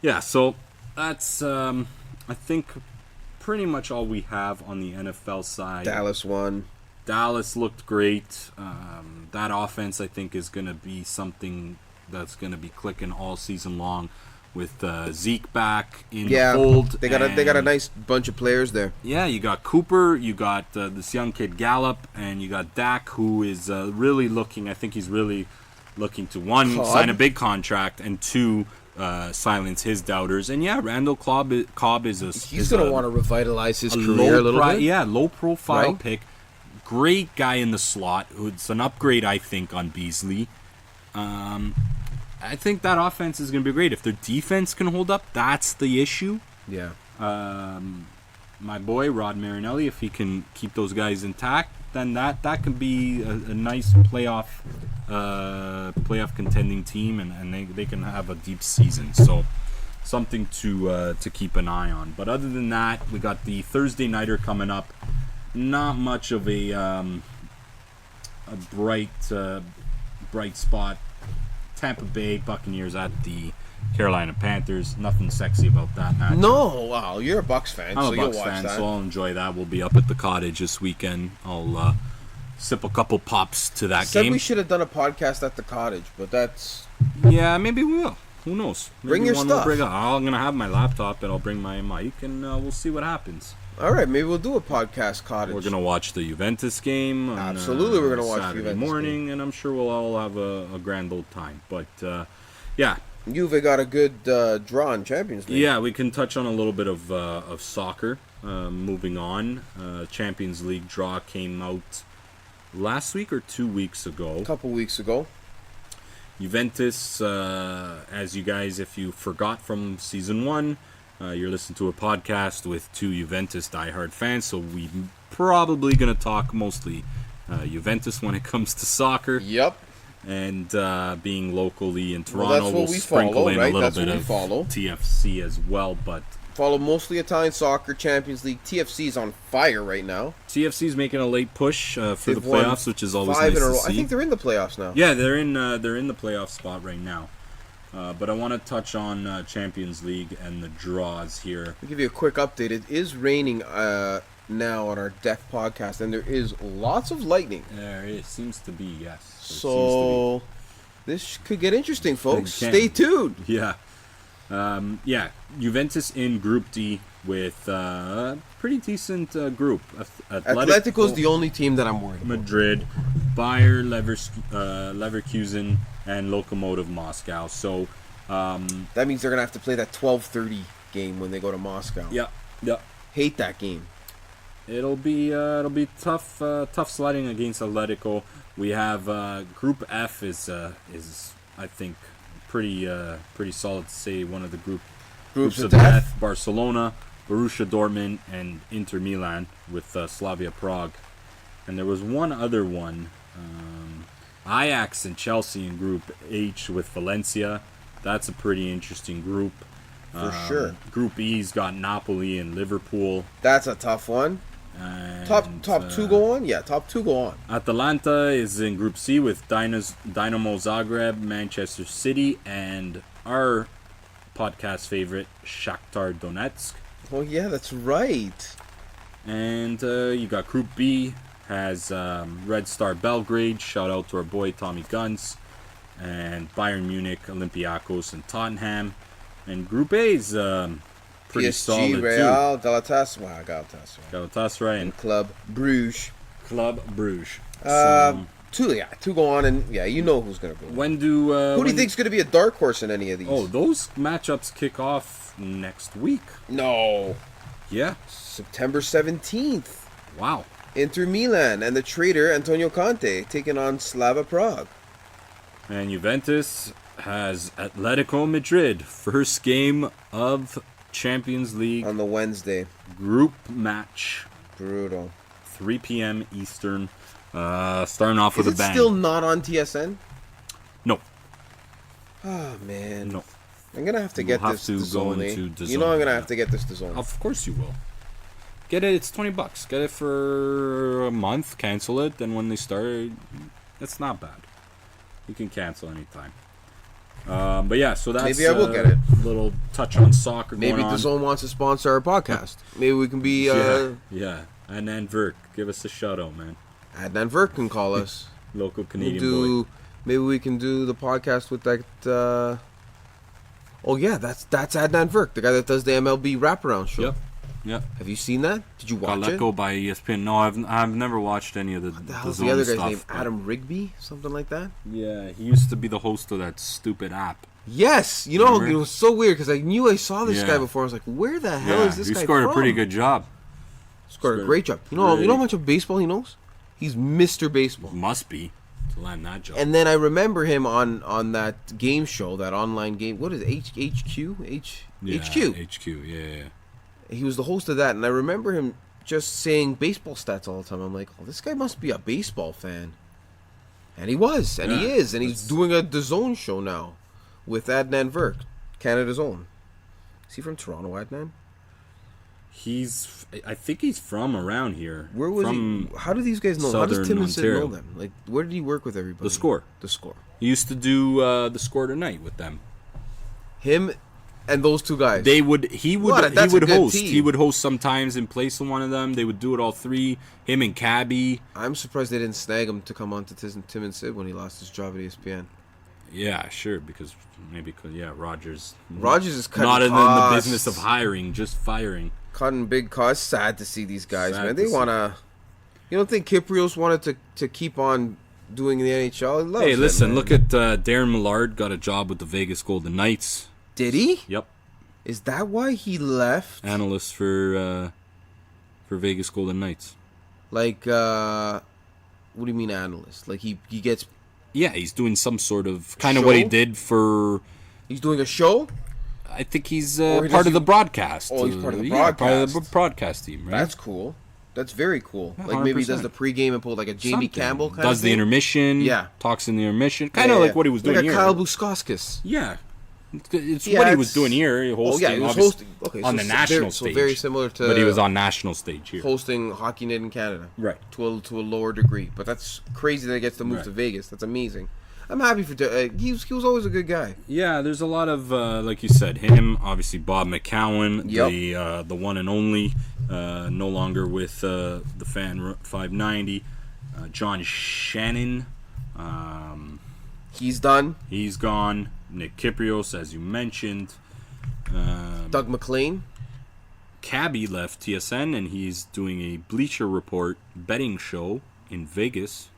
Yeah. So that's I think pretty much all we have on the NFL side. Dallas won. Dallas looked great. That offense, I think, is going to be something that's going to be clicking all season long, with Zeke back in the fold. They got a nice bunch of players there. Yeah, you got Cooper, you got this young kid Gallup, and you got Dak, who is really looking. I think he's really looking to, one, sign a big contract, and two, silence his doubters. And yeah, Randall Cobb is he's going to want to revitalize his career a little bit. Yeah, low profile pick. Great guy in the slot. It's an upgrade, I think, on Beasley. I think that offense is going to be great. If their defense can hold up, that's the issue. Yeah. My boy, Rod Marinelli, if he can keep those guys intact, then that can be a nice playoff contending team, and they can have a deep season. So something to keep an eye on. But other than that, we got the Thursday nighter coming up. Not much of a bright spot. Tampa Bay Buccaneers at the Carolina Panthers. Nothing sexy about that match. No, wow, you're a Bucs fan, I'm so a you'll Bucs watch fan, that. so I'll enjoy that. We'll be up at the cottage this weekend. I'll sip a couple pops to that Said game. we should have done a podcast at the cottage, but that's... Yeah, maybe we will. Who knows? Maybe bring your stuff. I'm going to have my laptop, and I'll bring my mic, and we'll see what happens. All right, maybe we'll do a podcast cottage. We're going to watch the Juventus game. Absolutely, we're going to watch Saturday the Juventus morning, game. And I'm sure we'll all have a grand old time. But, yeah. Juve got a good draw in Champions League. Yeah, we can touch on a little bit of soccer. Moving on, Champions League draw came out last week or 2 weeks ago. A couple weeks ago. Juventus, as you guys, if you forgot from season 1, you're listening to a podcast with two Juventus diehard fans, so we're probably going to talk mostly Juventus when it comes to soccer. Yep. And being locally in Toronto, we'll sprinkle in a little that's bit of TFC as well. But follow mostly Italian soccer, Champions League. TFC is on fire right now. TFC's making a late push for the playoffs, which is always nice to see. I think they're in the playoffs now. Yeah, they're in the playoff spot right now. But I want to touch on Champions League and the draws here. I'll give you a quick update. It is raining now on our deck podcast, and there is lots of lightning. There seems to be, yes. So this could get interesting, folks. Stay tuned. Yeah. Juventus in Group D with a pretty decent group. Atletico's the only team that I'm worried about. Madrid, Bayer, Leverkusen, and Lokomotiv Moscow. So that means they're gonna have to play that 12:30 game when they go to Moscow. Yeah. Hate that game. It'll be tough sledding against Atletico. We have Group F is I think pretty solid to say one of the groups of death. Barcelona, Borussia Dortmund, and Inter Milan with Slavia Prague. And there was one other one, Ajax and Chelsea in Group H with Valencia. That's a pretty interesting group. For sure. Group E's got Napoli and Liverpool. That's a tough one. And, Top two go on? Yeah, top two go on. Atalanta is in Group C with Dynamo Zagreb, Manchester City, and our podcast favorite, Shakhtar Donetsk. Oh, yeah, that's right. And you got Group B, has Red Star Belgrade, shout out to our boy Tommy Guns, and Bayern Munich, Olympiacos, and Tottenham. And Group A is pretty PSG, solid Real, too. Galatasaray and Club Bruges. Club Bruges. Two go on, and yeah, you know who's gonna go. Who Who do you think's gonna be a dark horse in any of these? Oh, those matchups kick off next week. No, Yeah. September 17th. Wow. Inter Milan and the traitor Antonio Conte taking on Slava Prague. And Juventus has Atletico Madrid, first game of Champions League On the Wednesday. group match, Brutal. 3 p.m. Eastern. Starting off with Is a it bang. still not on TSN? No, Oh, man. no. I'm going to have to We'll get have this to to go Zone. into You know I'm going to DAZN, have to get this to Zone. Of course you will. Get it. It's $20. Get it for a month. Cancel it. Then when they start, it's not bad. You can cancel anytime. But yeah, so that's Maybe I will get it. Little touch on soccer. Maybe going on. DAZN wants to sponsor our podcast. Maybe we can be... Yeah. And then Verk, give us a shout out, man. Adnan Verk can call us. Local Canadian boy. Maybe we can do the podcast with that... Oh, yeah, that's Adnan Verk, the guy that does the MLB wraparound show. Yep. Yep. Have you seen that? Did you Got watch let it? go by ESPN. No, I've never watched any of the What the hell's DAZN the other guy's stuff, name? but- Adam Rigby? Something like that? Yeah, he used to be the host of that stupid app. Yes! You know, Remember? it was so weird because I knew I saw this Yeah. guy before. I was like, where the hell is this he guy scored from? a pretty good job. Scored a great job. You know how much of baseball he knows? He's Mr. Baseball. Must be to land that job. And then I remember him on that game show, that online game. What is it? HQ? yeah, HQ. HQ, yeah. He was the host of that, and I remember him just saying baseball stats all the time. I'm like, oh, this guy must be a baseball fan. And he was, and he Yeah, is, and he's doing a DAZN show now with Adnan Verk, Canada's own. Is he from Toronto, Adnan? I think he's from around here. Where was from he? How do these guys know? How does Southern Tim and Sid know Ontario. them? Like, where did he work with everybody? The Score. The Score. He used to do the Score Tonight with them. Him and those two guys. He What? would That's a good host. team. He would host sometimes in place of one of them. They would do it all three. Him and Cabby. I'm surprised they didn't snag him to come on to Tim and Sid when he lost his job at ESPN. Yeah, sure. Because Rogers. Rogers is cutting not in the costs. business of hiring, just firing. Cutting big costs. Sad to see these guys, Sad man. to They see. want to... You don't think Kiprios wanted to keep on doing the NHL? He loves Hey, it, listen. man. Look at Darren Millard. Got a job with the Vegas Golden Knights. Did he? Yep. Is that why he left? Analyst for Vegas Golden Knights. Like, what do you mean analyst? Like, he gets... Yeah, he's doing some sort of kind of what he Show? did for. He's doing a show? I think he's Or part does of the broadcast. Oh, he's part of the Yeah, part of the broadcast. broadcast team, right? That's cool. That's very cool. Yeah, Like, maybe he does 100%. the pregame and pull like a Jamie Something. Campbell kind Does of the thing. intermission. Yeah. Talks in the intermission. Kind of like what he was doing like a here. Kyle Buskauskas. Yeah. It's Yeah, what he was it's- doing here. Hosting, Oh, yeah, he was obviously, hosting. Okay, on so the national very, stage. So very similar to... But he was on national stage here. hosting Hockey Night in Canada. Right. To a lower degree. But that's crazy that he gets to move Right. to Vegas. That's amazing. I'm happy for... he was always a good guy. Yeah, there's a lot of, like you said, him, obviously Bob McCowan, Yep. the one and only, no longer with the Fan 590. John Shannon, He's done. he's gone. Nick Kiprios, as you mentioned. Doug McLean. Cabby left TSN, and he's doing a Bleacher Report betting show in Vegas.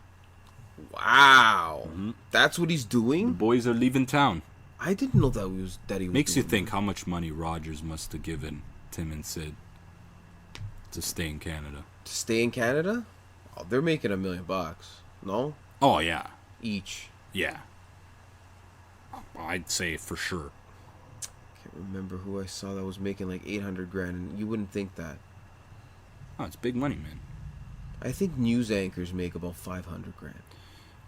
Wow. Mm-hmm. That's what he's The doing? boys are leaving town. I didn't know that he was Makes you doing think how much money Rogers must have given Tim and Sid to stay in Canada. that. To stay in Canada? Oh, they're making $1 million. No? Oh, yeah. Each. Yeah. I'd say for sure. Can't remember who I saw that was making like 800 grand, and you wouldn't think that. Oh, it's big money, man. I think news anchors make about 500 grand.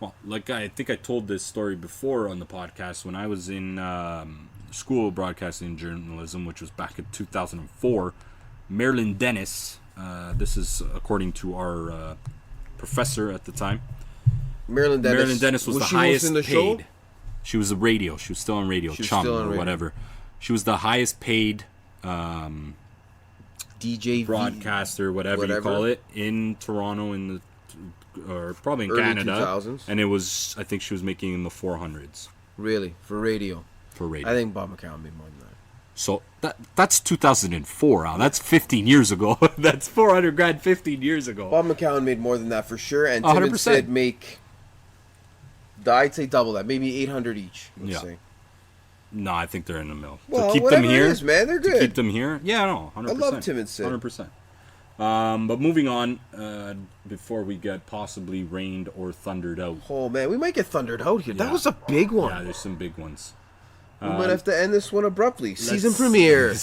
Well, like I think I told this story before on the podcast when I was in School of Broadcasting and Journalism, which was back in 2004. Marilyn Dennis, this is according to our professor at the time. Marilyn Dennis was the highest paid. Show? She was a radio. She was still on radio, Chum or radio. Whatever. She was the highest paid DJ broadcaster, whatever you call it, in Toronto or probably in early Canada. 2000s. And it was, I think she was making in the 400s. Really? For radio? For radio. I think Bob McCown made more than that. So that's 2004. That's 15 years ago. That's $400,000 15 years ago. Bob McCown made more than that for sure, and Tim and Sid make, I'd say double that, maybe 800 each. Let's say. No, I think they're in the middle. Well, to keep them here, it is, man, they're good. To keep them here, yeah, no, 100%. I love Tim and Sid. 100%. But moving on, before we get possibly rained or thundered out. Oh man, we might get thundered out here. Yeah. That was a big one. Yeah, there's some big ones. We might have to end this one abruptly. Season premiere.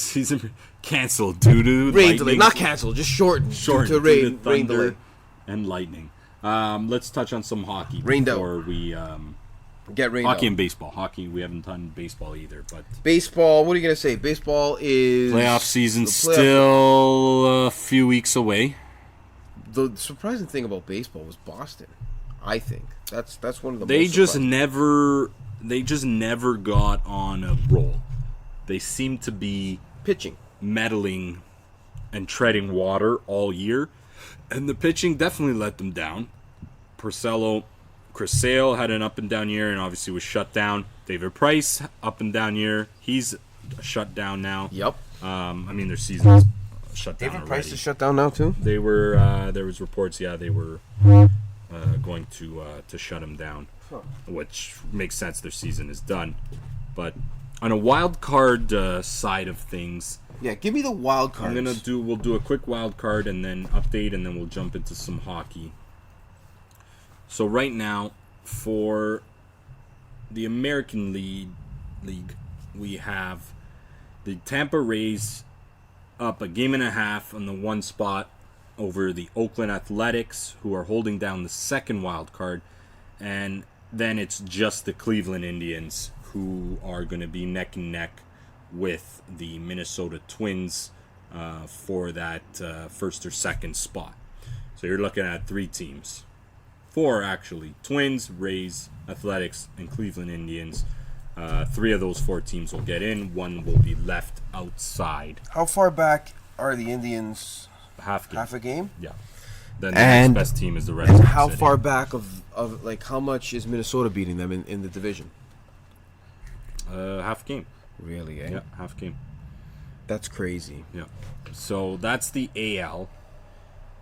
Canceled due to rain delay. Not canceled, just shortened. Shortened to rain delay and lightning. Let's touch on some hockey before we get rained hockey out. And baseball. Hockey, we haven't done baseball either, but baseball. What are you gonna say? Baseball is playoff season still a few weeks away. The surprising thing about baseball was Boston. I think that's one of the. They just never got on a roll. They seem to be pitching, meddling, and treading water all year, and the pitching definitely let them down. Chris Sale had an up and down year and obviously was shut down. David Price, up and down year. He's shut down now. Yep. I mean, their season's shut down David already. Price is shut down now too? They were, there was reports, they were going to shut him down, which makes sense. Their season is done. But on a wild card side of things... Yeah, give me the wild cards. We'll do a quick wild card and then update, and then we'll jump into some hockey. So right now, for the American League, we have the Tampa Rays up a game and a half on the one spot over the Oakland Athletics, who are holding down the second wild card. And then it's just the Cleveland Indians, who are going to be neck and neck with the Minnesota Twins for that first or second spot. So you're looking at 3 teams. 4 actually. Twins, Rays, Athletics, and Cleveland Indians. 3 of those 4 teams will get in. 1 will be left outside. How far back are the Indians? Half a game? Yeah. Then the next best team is the Red Sox. And how far back of like how much is Minnesota beating them in the division? Half game. Really, eh? Yeah, half game. That's crazy. Yeah. So that's the AL.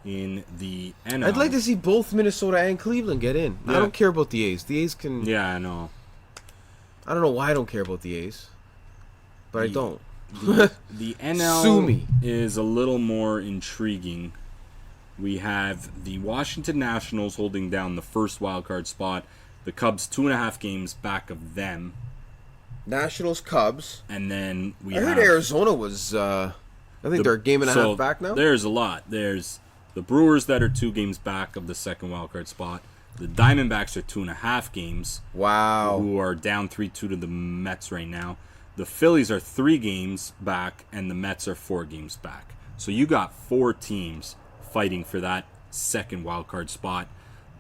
In the NL, I'd like to see both Minnesota and Cleveland get in. Yeah. I don't care about the A's. The A's can... Yeah, I know. I don't know why I don't care about the A's. But I don't. The NL Sue me. Is a little more intriguing. We have the Washington Nationals holding down the first wildcard spot. The Cubs 2.5 games back of them. Nationals, Cubs. And then I heard Arizona was... I think they're a game and a half back now. There's a lot. There's the Brewers that are 2 games back of the second wildcard spot. The Diamondbacks are 2.5 games. Wow. Who are down 3-2 to the Mets right now. The Phillies are 3 games back, and the Mets are 4 games back. So you got 4 teams fighting for that second wildcard spot.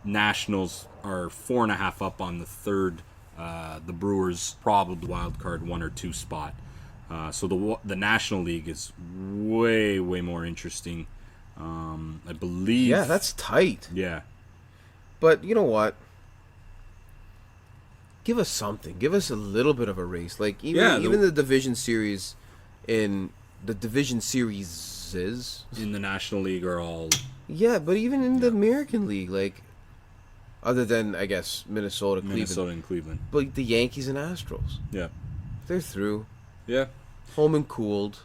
Nationals are 4.5 up on the third. The Brewers probably wildcard 1 or 2 spot. So the National League is way more interesting. I believe. Yeah, that's tight. Yeah. But you know what? Give us something. Give us a little bit of a race. Like even the division series in the division series in the National League are all. Yeah, but even in the American League, like other than I guess Minnesota and Cleveland. But the Yankees and Astros. Yeah. They're through. Yeah. Home and cooled,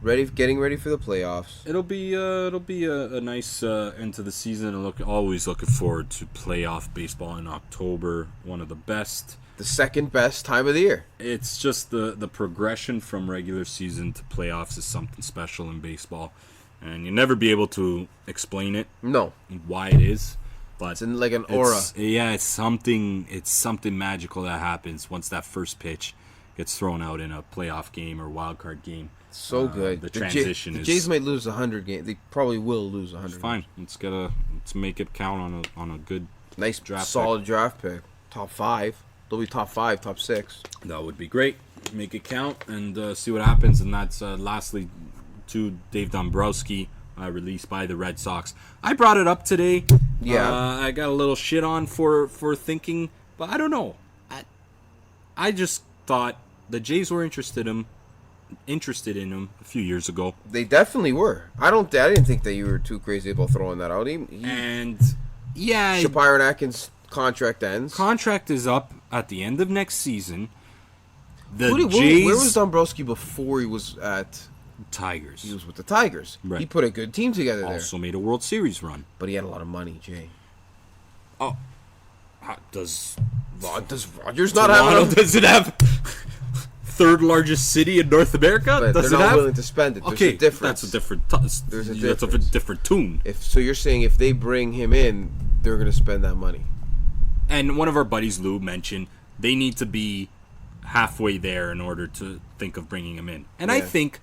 getting ready for the playoffs. It'll be a nice end to the season, and always looking forward to playoff baseball in October. One of the best, the second best time of the year. It's just the progression from regular season to playoffs is something special in baseball, and you'll never be able to explain it. No, why it is, but it's like an aura. It's something magical that happens once that first pitch. gets thrown out in a playoff game or wild card game. So good. The transition the Jays might lose 100 games. They probably will lose 100. It's fine. Let's make it count on a good nice draft solid draft pick. Top 5. They'll be top 5, top 6. That would be great. Make it count and see what happens. And that's lastly to Dave Dombrowski, released by the Red Sox. I brought it up today. Yeah. I got a little shit on for thinking, but I don't know. I just thought the Jays were interested in him a few years ago. They definitely were. I didn't think that you were too crazy about throwing that out. Shapiro and Atkins' contract ends. Contract is up at the end of next season. Jays. Where was Dombrowski before he was at Tigers? He was with the Tigers. Right. He put a good team together there. Also made a World Series run. But he had a lot of money, Jay. Oh, does Rogers not have enough? Does it have third largest city in North America? But they're not willing to spend it. There's a difference. That's a different. That's a different tune. So you're saying if they bring him in, they're going to spend that money. And one of our buddies, Lou, mentioned they need to be halfway there in order to think of bringing him in. And I think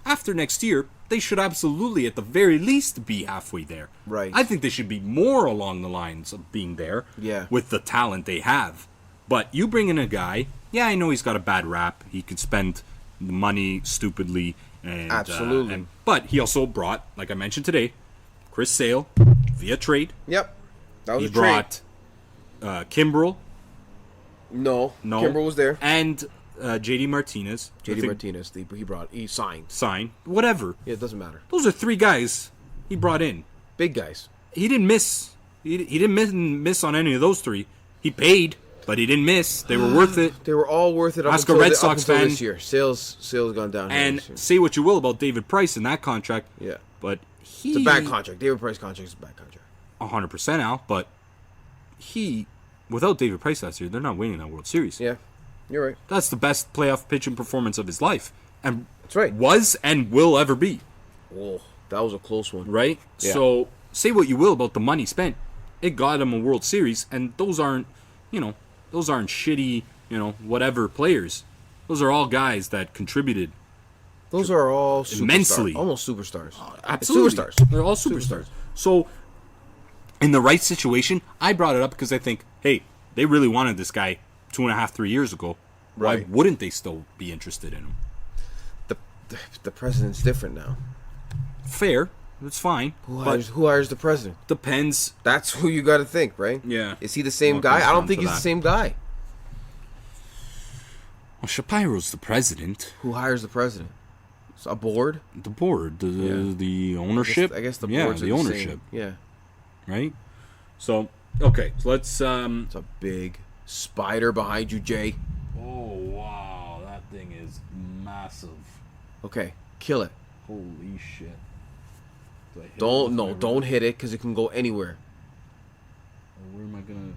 after next year, they should absolutely, at the very least, be halfway there. Right. I think they should be more along the lines of being there with the talent they have. But you bring in a guy, I know he's got a bad rap. He could spend the money stupidly. And, absolutely. But he also brought, like I mentioned today, Chris Sale via trade. Yep. That was a trade. He brought Kimbrel. No. Kimbrel was there. And JD Martinez. Martinez, he signed. Whatever. Yeah, it doesn't matter. Those are 3 guys he brought in. Big guys. He didn't miss. He didn't miss on any of those 3. He paid, but he didn't miss. They were worth it. They were all worth it Ask a Red Sox fan this year. Sales gone down. And say what you will about David Price in that contract. Yeah. But it's a bad contract. David Price contract is a bad contract. 100% Al, but without David Price last year, they're not winning that World Series. Yeah. You're right. That's the best playoff pitching performance of his life. And that's right. Was and will ever be. Oh, that was a close one. Right? Yeah. So, say what you will about the money spent. It got him a World Series, and those aren't shitty, whatever players. Those are all guys that contributed. Those are all immensely. Almost superstars. Absolutely. Superstars. They're all superstars. So, in the right situation, I brought it up because I think, hey, they really wanted this guy 2.5, 3 years ago. Right. Why wouldn't they still be interested in him? The president's different now. Fair. That's fine. Who hires the president? Depends. That's who you got to think, right? Yeah. Is he the same guy? I don't think he's the same guy. Well, Shapiro's the president. Who hires the president? It's a board? The board. The ownership? I guess the board's the ownership. Yeah. Right? So, okay. So let's... It's a big spider behind you, Jay. Oh, wow. That thing is massive. Okay. Kill it. Holy shit. Don't hit it because it can go anywhere. Where am I gonna?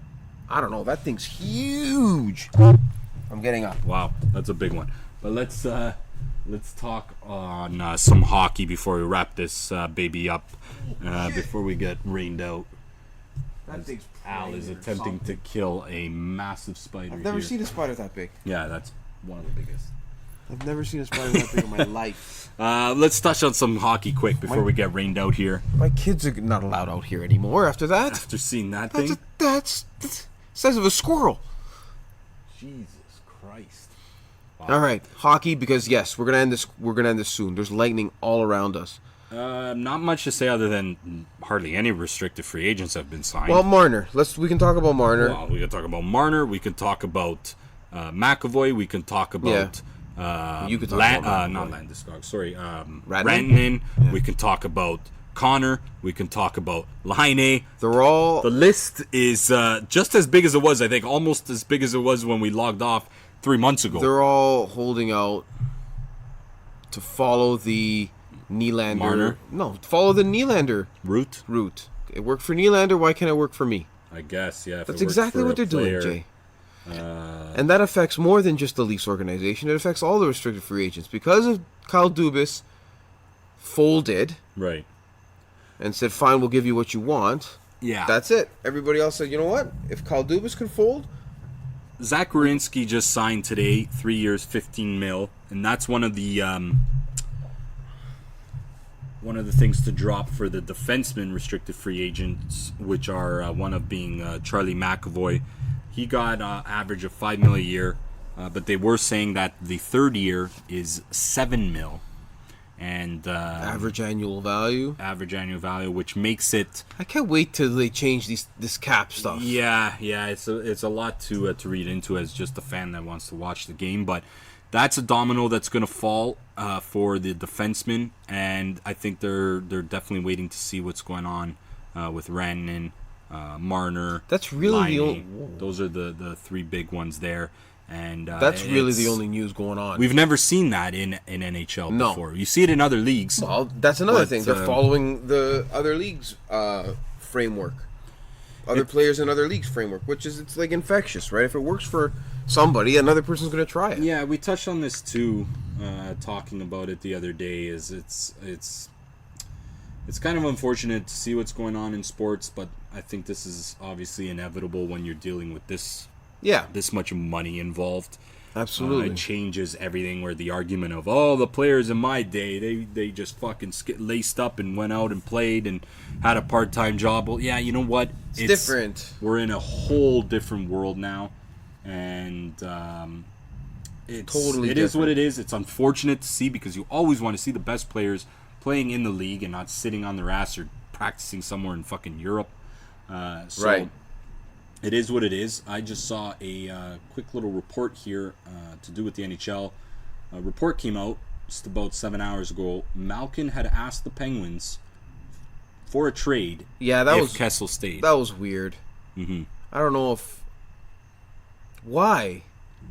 I don't know. That thing's huge. I'm getting up. Wow, that's a big one. But let's talk on some hockey before we wrap this baby up. Before we get rained out. That thing's Al is attempting to kill a massive spider. I've never seen a spider that big. Yeah, that's one of the biggest. I've never seen a spider that big in my life. Let's touch on some hockey quick before we get rained out here. My kids are not allowed out here anymore after that. After seeing that thing? That's the size of a squirrel. Jesus Christ. Wow. All right, hockey, because yes, we're gonna end this soon. There's lightning all around us. Not much to say other than hardly any restricted free agents have been signed. Well, Marner. We can talk about Marner. Well, we can talk about Marner. We can talk about McAvoy. We can talk about... Yeah. You could talk about not Landeskog. Sorry, Rantanen. Yeah. We can talk about Connor. We can talk about Laine. The list is just as big as it was. I think almost as big as it was when we logged off 3 months ago. They're all holding out to follow the Nylander. Marner? No, follow the Nylander route. It worked for Nylander. Why can't it work for me? I guess, yeah. That's exactly what they're doing, Jay. And that affects more than just the Leafs organization. It affects all the restricted free agents. Because of Kyle Dubas folded. Right. And said, fine, we'll give you what you want. Yeah. That's it. Everybody else said, you know what? If Kyle Dubas can fold, Zach Werenski just signed today, 3 years, 15 mil, and that's one of the things to drop for the defenseman restricted free agents, which are one of being Charlie McAvoy. He got average of $5 million a year, but they were saying that the third year is $7 million. And average annual value, which makes it. I can't wait till they change this cap stuff. Yeah, it's a lot to read into as just a fan that wants to watch the game, but that's a domino that's going to fall for the defensemen, and I think they're definitely waiting to see what's going on with Rantanen, Marner. That's really those are the three big ones there. And that's really the only news going on. We've never seen that in NHL before. You see it in other leagues. Well, that's another thing. They're following the other leagues' framework. Other players in other leagues' framework, which is it's like infectious, right? If it works for somebody, another person's going to try it. Yeah, we touched on this too, talking about it the other day. It's kind of unfortunate to see what's going on in sports, but I think this is obviously inevitable when you're dealing with this. Yeah, this much money involved. Absolutely, it changes everything. Where the argument of the players in my day they just fucking laced up and went out and played and had a part-time job. Well, yeah, you know what? It's different. We're in a whole different world now, and it's totally. It is what it is. It's unfortunate to see because you always want to see the best players playing in the league and not sitting on their ass or practicing somewhere in fucking Europe. Right. It is what it is. I just saw a quick little report here to do with the NHL. A report came out just about 7 hours ago. Malkin had asked the Penguins for a trade. Yeah, that if Kessel stayed. That was weird. Mm-hmm. I don't know if why.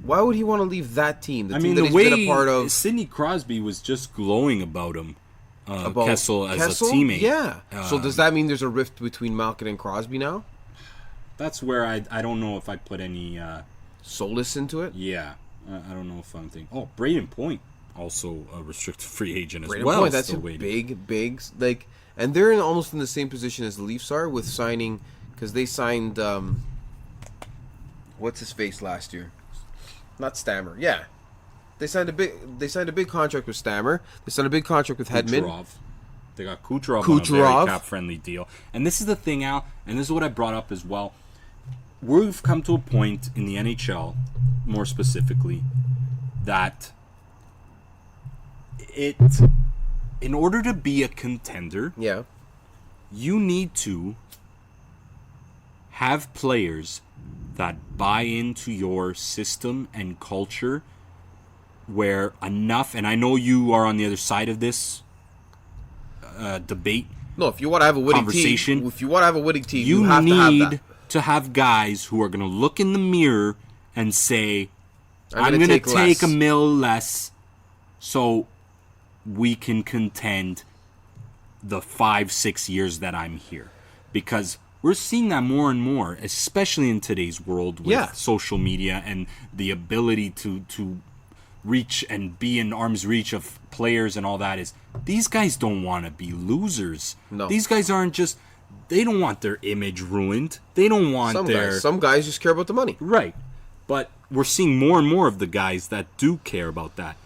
Why would he want to leave that team? The team that he's been a part of. Sidney Crosby was just glowing about him. About Kessel as a teammate. Yeah. So does that mean there's a rift between Malkin and Crosby now? That's where I don't know if I put any solace into it. Yeah, I don't know if I'm thinking. Oh, Braden Point, also a restricted free agent Braden as well. Point, that's a big like, and they're almost in the same position as the Leafs are with signing because they signed what's his face last year, not Stammer. Yeah, they signed a big contract with Stammer. They signed a big contract with Hedman. They got Kucherov on a very cap-friendly deal. And this is the thing, Al, and this is what I brought up as well. We've come to a point in the NHL, more specifically, that in order to be a contender, you need to have players that buy into your system and culture where enough, and I know you are on the other side of this debate. No, if you want to have a winning conversation, team, you have need to have guys who are going to look in the mirror and say, I'm going to take $1 million less so we can contend the 5-6 years that I'm here. Because we're seeing that more and more, especially in today's world with social media and the ability to reach and be in arm's reach of players and all that. Is these guys don't want to be losers. No. These guys aren't just, they don't want their image ruined. They don't want some guys just care about the money. Right. But we're seeing more and more of the guys that do care about that.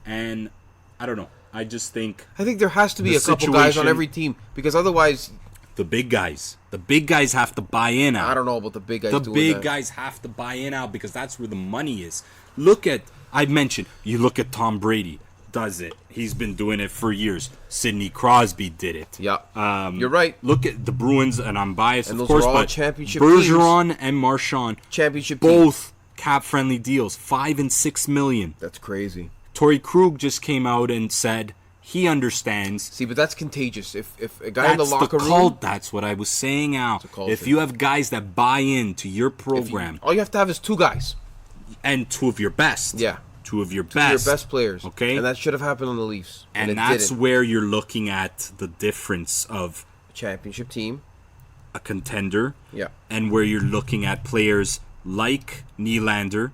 And I don't know. I think there has to be a couple guys on every team because otherwise the big guys have to buy in out. I don't know about the big guys. The big guys have to buy in out because that's where the money is. I mentioned, you look at Tom Brady, does it. He's been doing it for years. Sidney Crosby did it. Yeah, you're right. Look at the Bruins, and I'm biased, and of course, but championship Bergeron teams. And Marchand, championship both cap-friendly deals, $5 and $6 million. That's crazy. Torrey Krug just came out and said he understands. See, but that's contagious. If a guy in the locker room, that's what I was saying, Al. If you have guys that buy into your program, all you have to have is two guys. And two of your best. Yeah. Two of your best players. Okay. And that should have happened on the Leafs. And that's where you're looking at the difference of a championship team, a contender, yeah, and where you're looking at players like Nylander,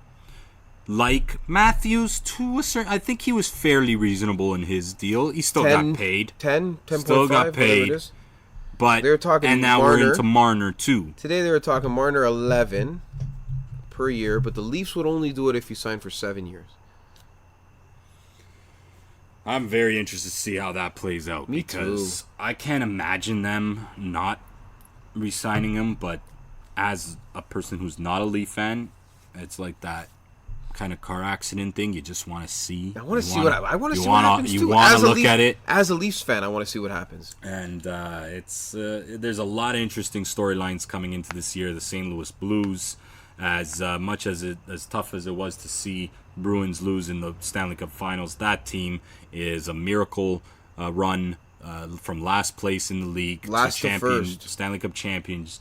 like Matthews to a certain, I think he was fairly reasonable in his deal. He still got paid. 10.5, still got paid. But they were talking, and now Marner, we're into Marner too. Today they were talking Marner 11 per year, but the Leafs would only do it if you sign for 7 years. I'm very interested to see how that plays out. Me because too. I can't imagine them not re-signing him, but as a person who's not a Leaf fan, it's like that kind of car accident thing. You just want to see. I want to see what happens too. You want to look at it as a Leafs fan. I want to see what happens. And there's a lot of interesting storylines coming into this year. The St. Louis Blues, as much as tough as it was to see Bruins lose in the Stanley Cup Finals, that team is a miracle run from last place in the league last to first, Stanley Cup champions.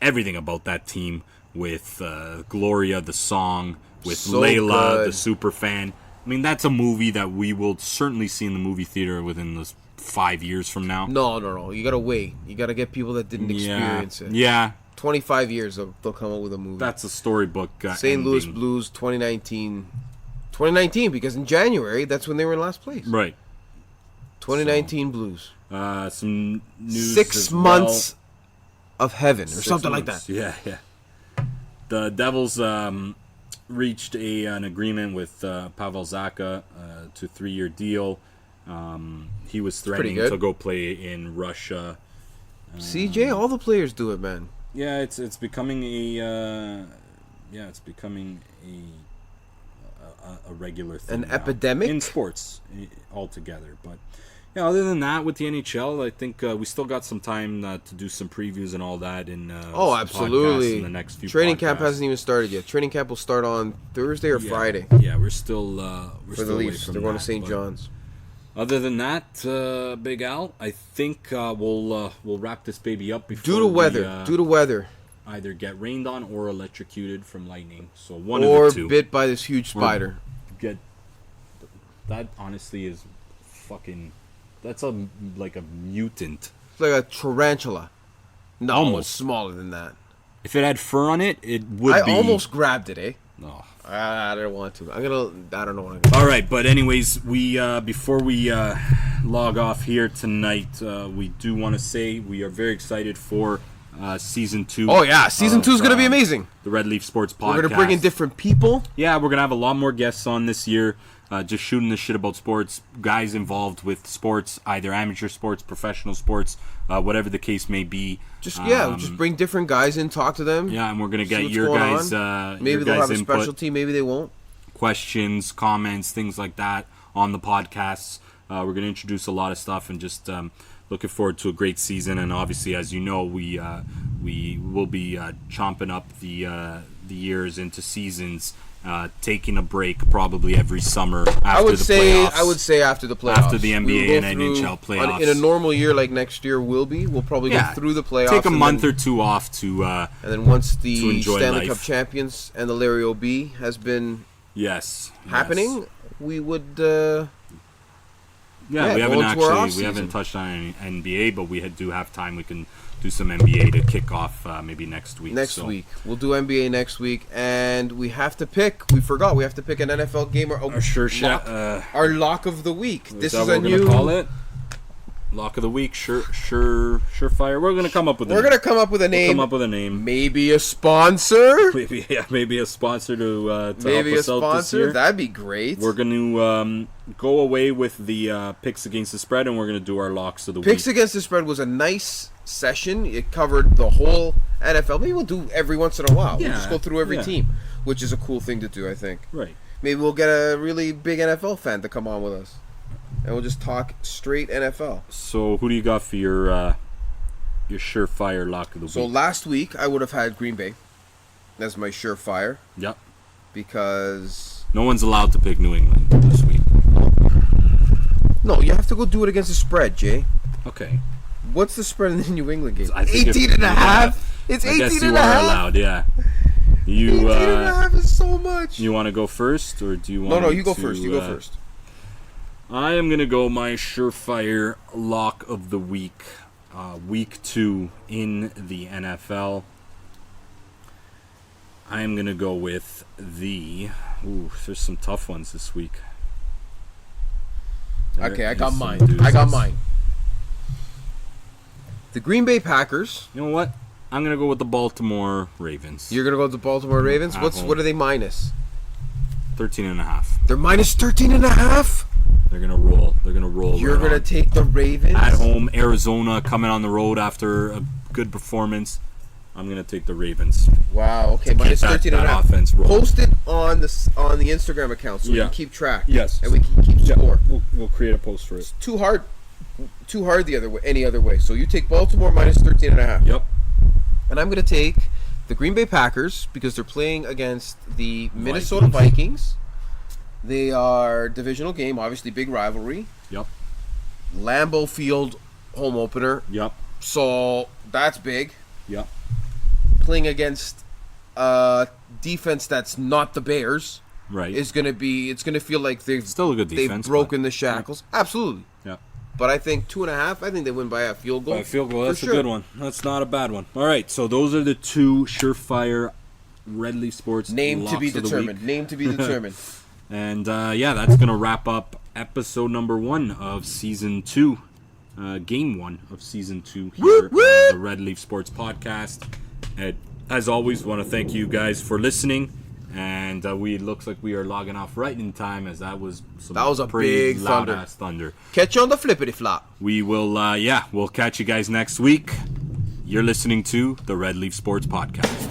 Everything about that team with Gloria, the song, with so Layla, good. the super fan. I mean, that's a movie that we will certainly see in the movie theater within the 5 years from now. No. You gotta wait. You gotta get people that didn't experience it. Yeah. 25 years they'll come up with a movie. That's a storybook. St. Louis Blues 2019. 2019, because in January, that's when they were in last place. Right. 2019 Blues. Some news 6 months of heaven, or something like that. Yeah. The Devils reached an agreement with Pavel Zacha to 3-year deal. He was threatening to go play in Russia. CJ, all the players do it, man. Yeah, it's becoming a regular thing. An epidemic in sports altogether. But yeah, other than that, with the NHL, I think we still got some time to do some previews and all that. Absolutely. In the next few training podcasts. camp hasn't even started yet. Training camp will start on Thursday or Friday. Yeah, we're still for the Leafs. They're going to St. John's. Other than that, Big Al, I think we'll wrap this baby up before due to weather, either get rained on or electrocuted from lightning. So one or of the two. Or bit by this huge spider. That honestly is fucking. That's like a mutant. It's like a tarantula. No, almost smaller than that. If it had fur on it, it would be. I almost grabbed it, eh? No. I don't want to. I don't know what I'm gonna. All right, but anyways, we before we log off here tonight, we do want to say we are very excited for season 2. Oh yeah, season 2 is going to be amazing. The Red Leaf Sports Podcast. We're going to bring in different people. Yeah, we're going to have a lot more guests on this year. Just shooting the shit about sports, guys involved with sports, either amateur sports, professional sports, whatever the case may be. Just bring different guys in, talk to them. Yeah, and we're gonna get your guys. Maybe they'll have a specialty, maybe they won't. Questions, comments, things like that on the podcasts. We're gonna introduce a lot of stuff, and just looking forward to a great season. And obviously, as you know, we will be chomping up the years into seasons. Taking a break probably every summer after the playoffs. I would say after the playoffs. After the NBA and NHL playoffs. In a normal year like next year we'll probably go through the playoffs. Take a month or two off to and then once the Stanley Cup champions and the Larry O.B. has been happening, we would we haven't touched on any NBA, but we do have time. We can do some NBA to kick off maybe next week. Week. We'll do NBA next week, and we have to pick. We forgot. We have to pick an NFL game or our lock of the week. This is a new. Call it lock of the week. Surefire. We're gonna come up with. We're gonna come up with a name. Maybe a sponsor. Maybe a sponsor to maybe help us out this year. That'd be great. We're gonna go away with the picks against the spread, and we're gonna do our locks of the week. Picks against the spread was a nice session. It covered the whole NFL. Maybe we'll do every once in a while. We'll just go through every team, which is a cool thing to do, I think. Right. Maybe we'll get a really big NFL fan to come on with us, and we'll just talk straight NFL. So who do you got for your surefire lock of the week? So last week I would have had Green Bay as my surefire. Yep. Because no one's allowed to pick New England this week. No, you have to go do it against the spread, Jay. Okay. What's the spread in the New England game? 18 and a half? It's 18 and a half? I guess you are allowed, yeah. 18 and a half is so much. You want to go first, or do you want No, you go first. You go first. I am going to go my surefire lock of the week. Week 2 in the NFL. I am going to go with there's some tough ones this week. Okay, I got mine. The Green Bay Packers. You know what? I'm going to go with the Baltimore Ravens. You're going to go with the Baltimore Ravens? At home. What are they minus? 13.5. They're minus 13.5? They're going to roll. You're right going to on. take the Ravens? At home, Arizona coming on the road after a good performance. I'm going to take the Ravens. Wow, okay. Minus Get 13.5. that offense rolling. Post it on the Instagram account so we Yeah. can keep track. Yes. And we can keep score. We'll create a post for it. Too hard the other way, any other way. So you take Baltimore minus 13.5. Yep. And I'm going to take the Green Bay Packers because they're playing against the Minnesota Vikings. They are divisional game, obviously big rivalry. Yep. Lambeau Field home opener. Yep. So that's big. Yep. Playing against a defense that's not the Bears Right. is going to be. It's going to feel like they've Still a good defense. They've broken the shackles. Absolutely. Yeah. But I think 2.5. I think they win by a field goal. By a field goal, that's for a sure. good one. That's not a bad one. All right, so those are the two surefire Red Leaf Sports Name to locks be of the determined. week. Name to be determined. And that's gonna wrap up episode number 1 of season 2, game 1 of season 2 here on the Red Leaf Sports Podcast. And as always, want to thank you guys for listening. And looks like we are logging off right in time, as that was a pretty big loud thunder. ass thunder. Catch you on the flippity flop. We will, we'll catch you guys next week. You're listening to the Red Leaf Sports Podcast.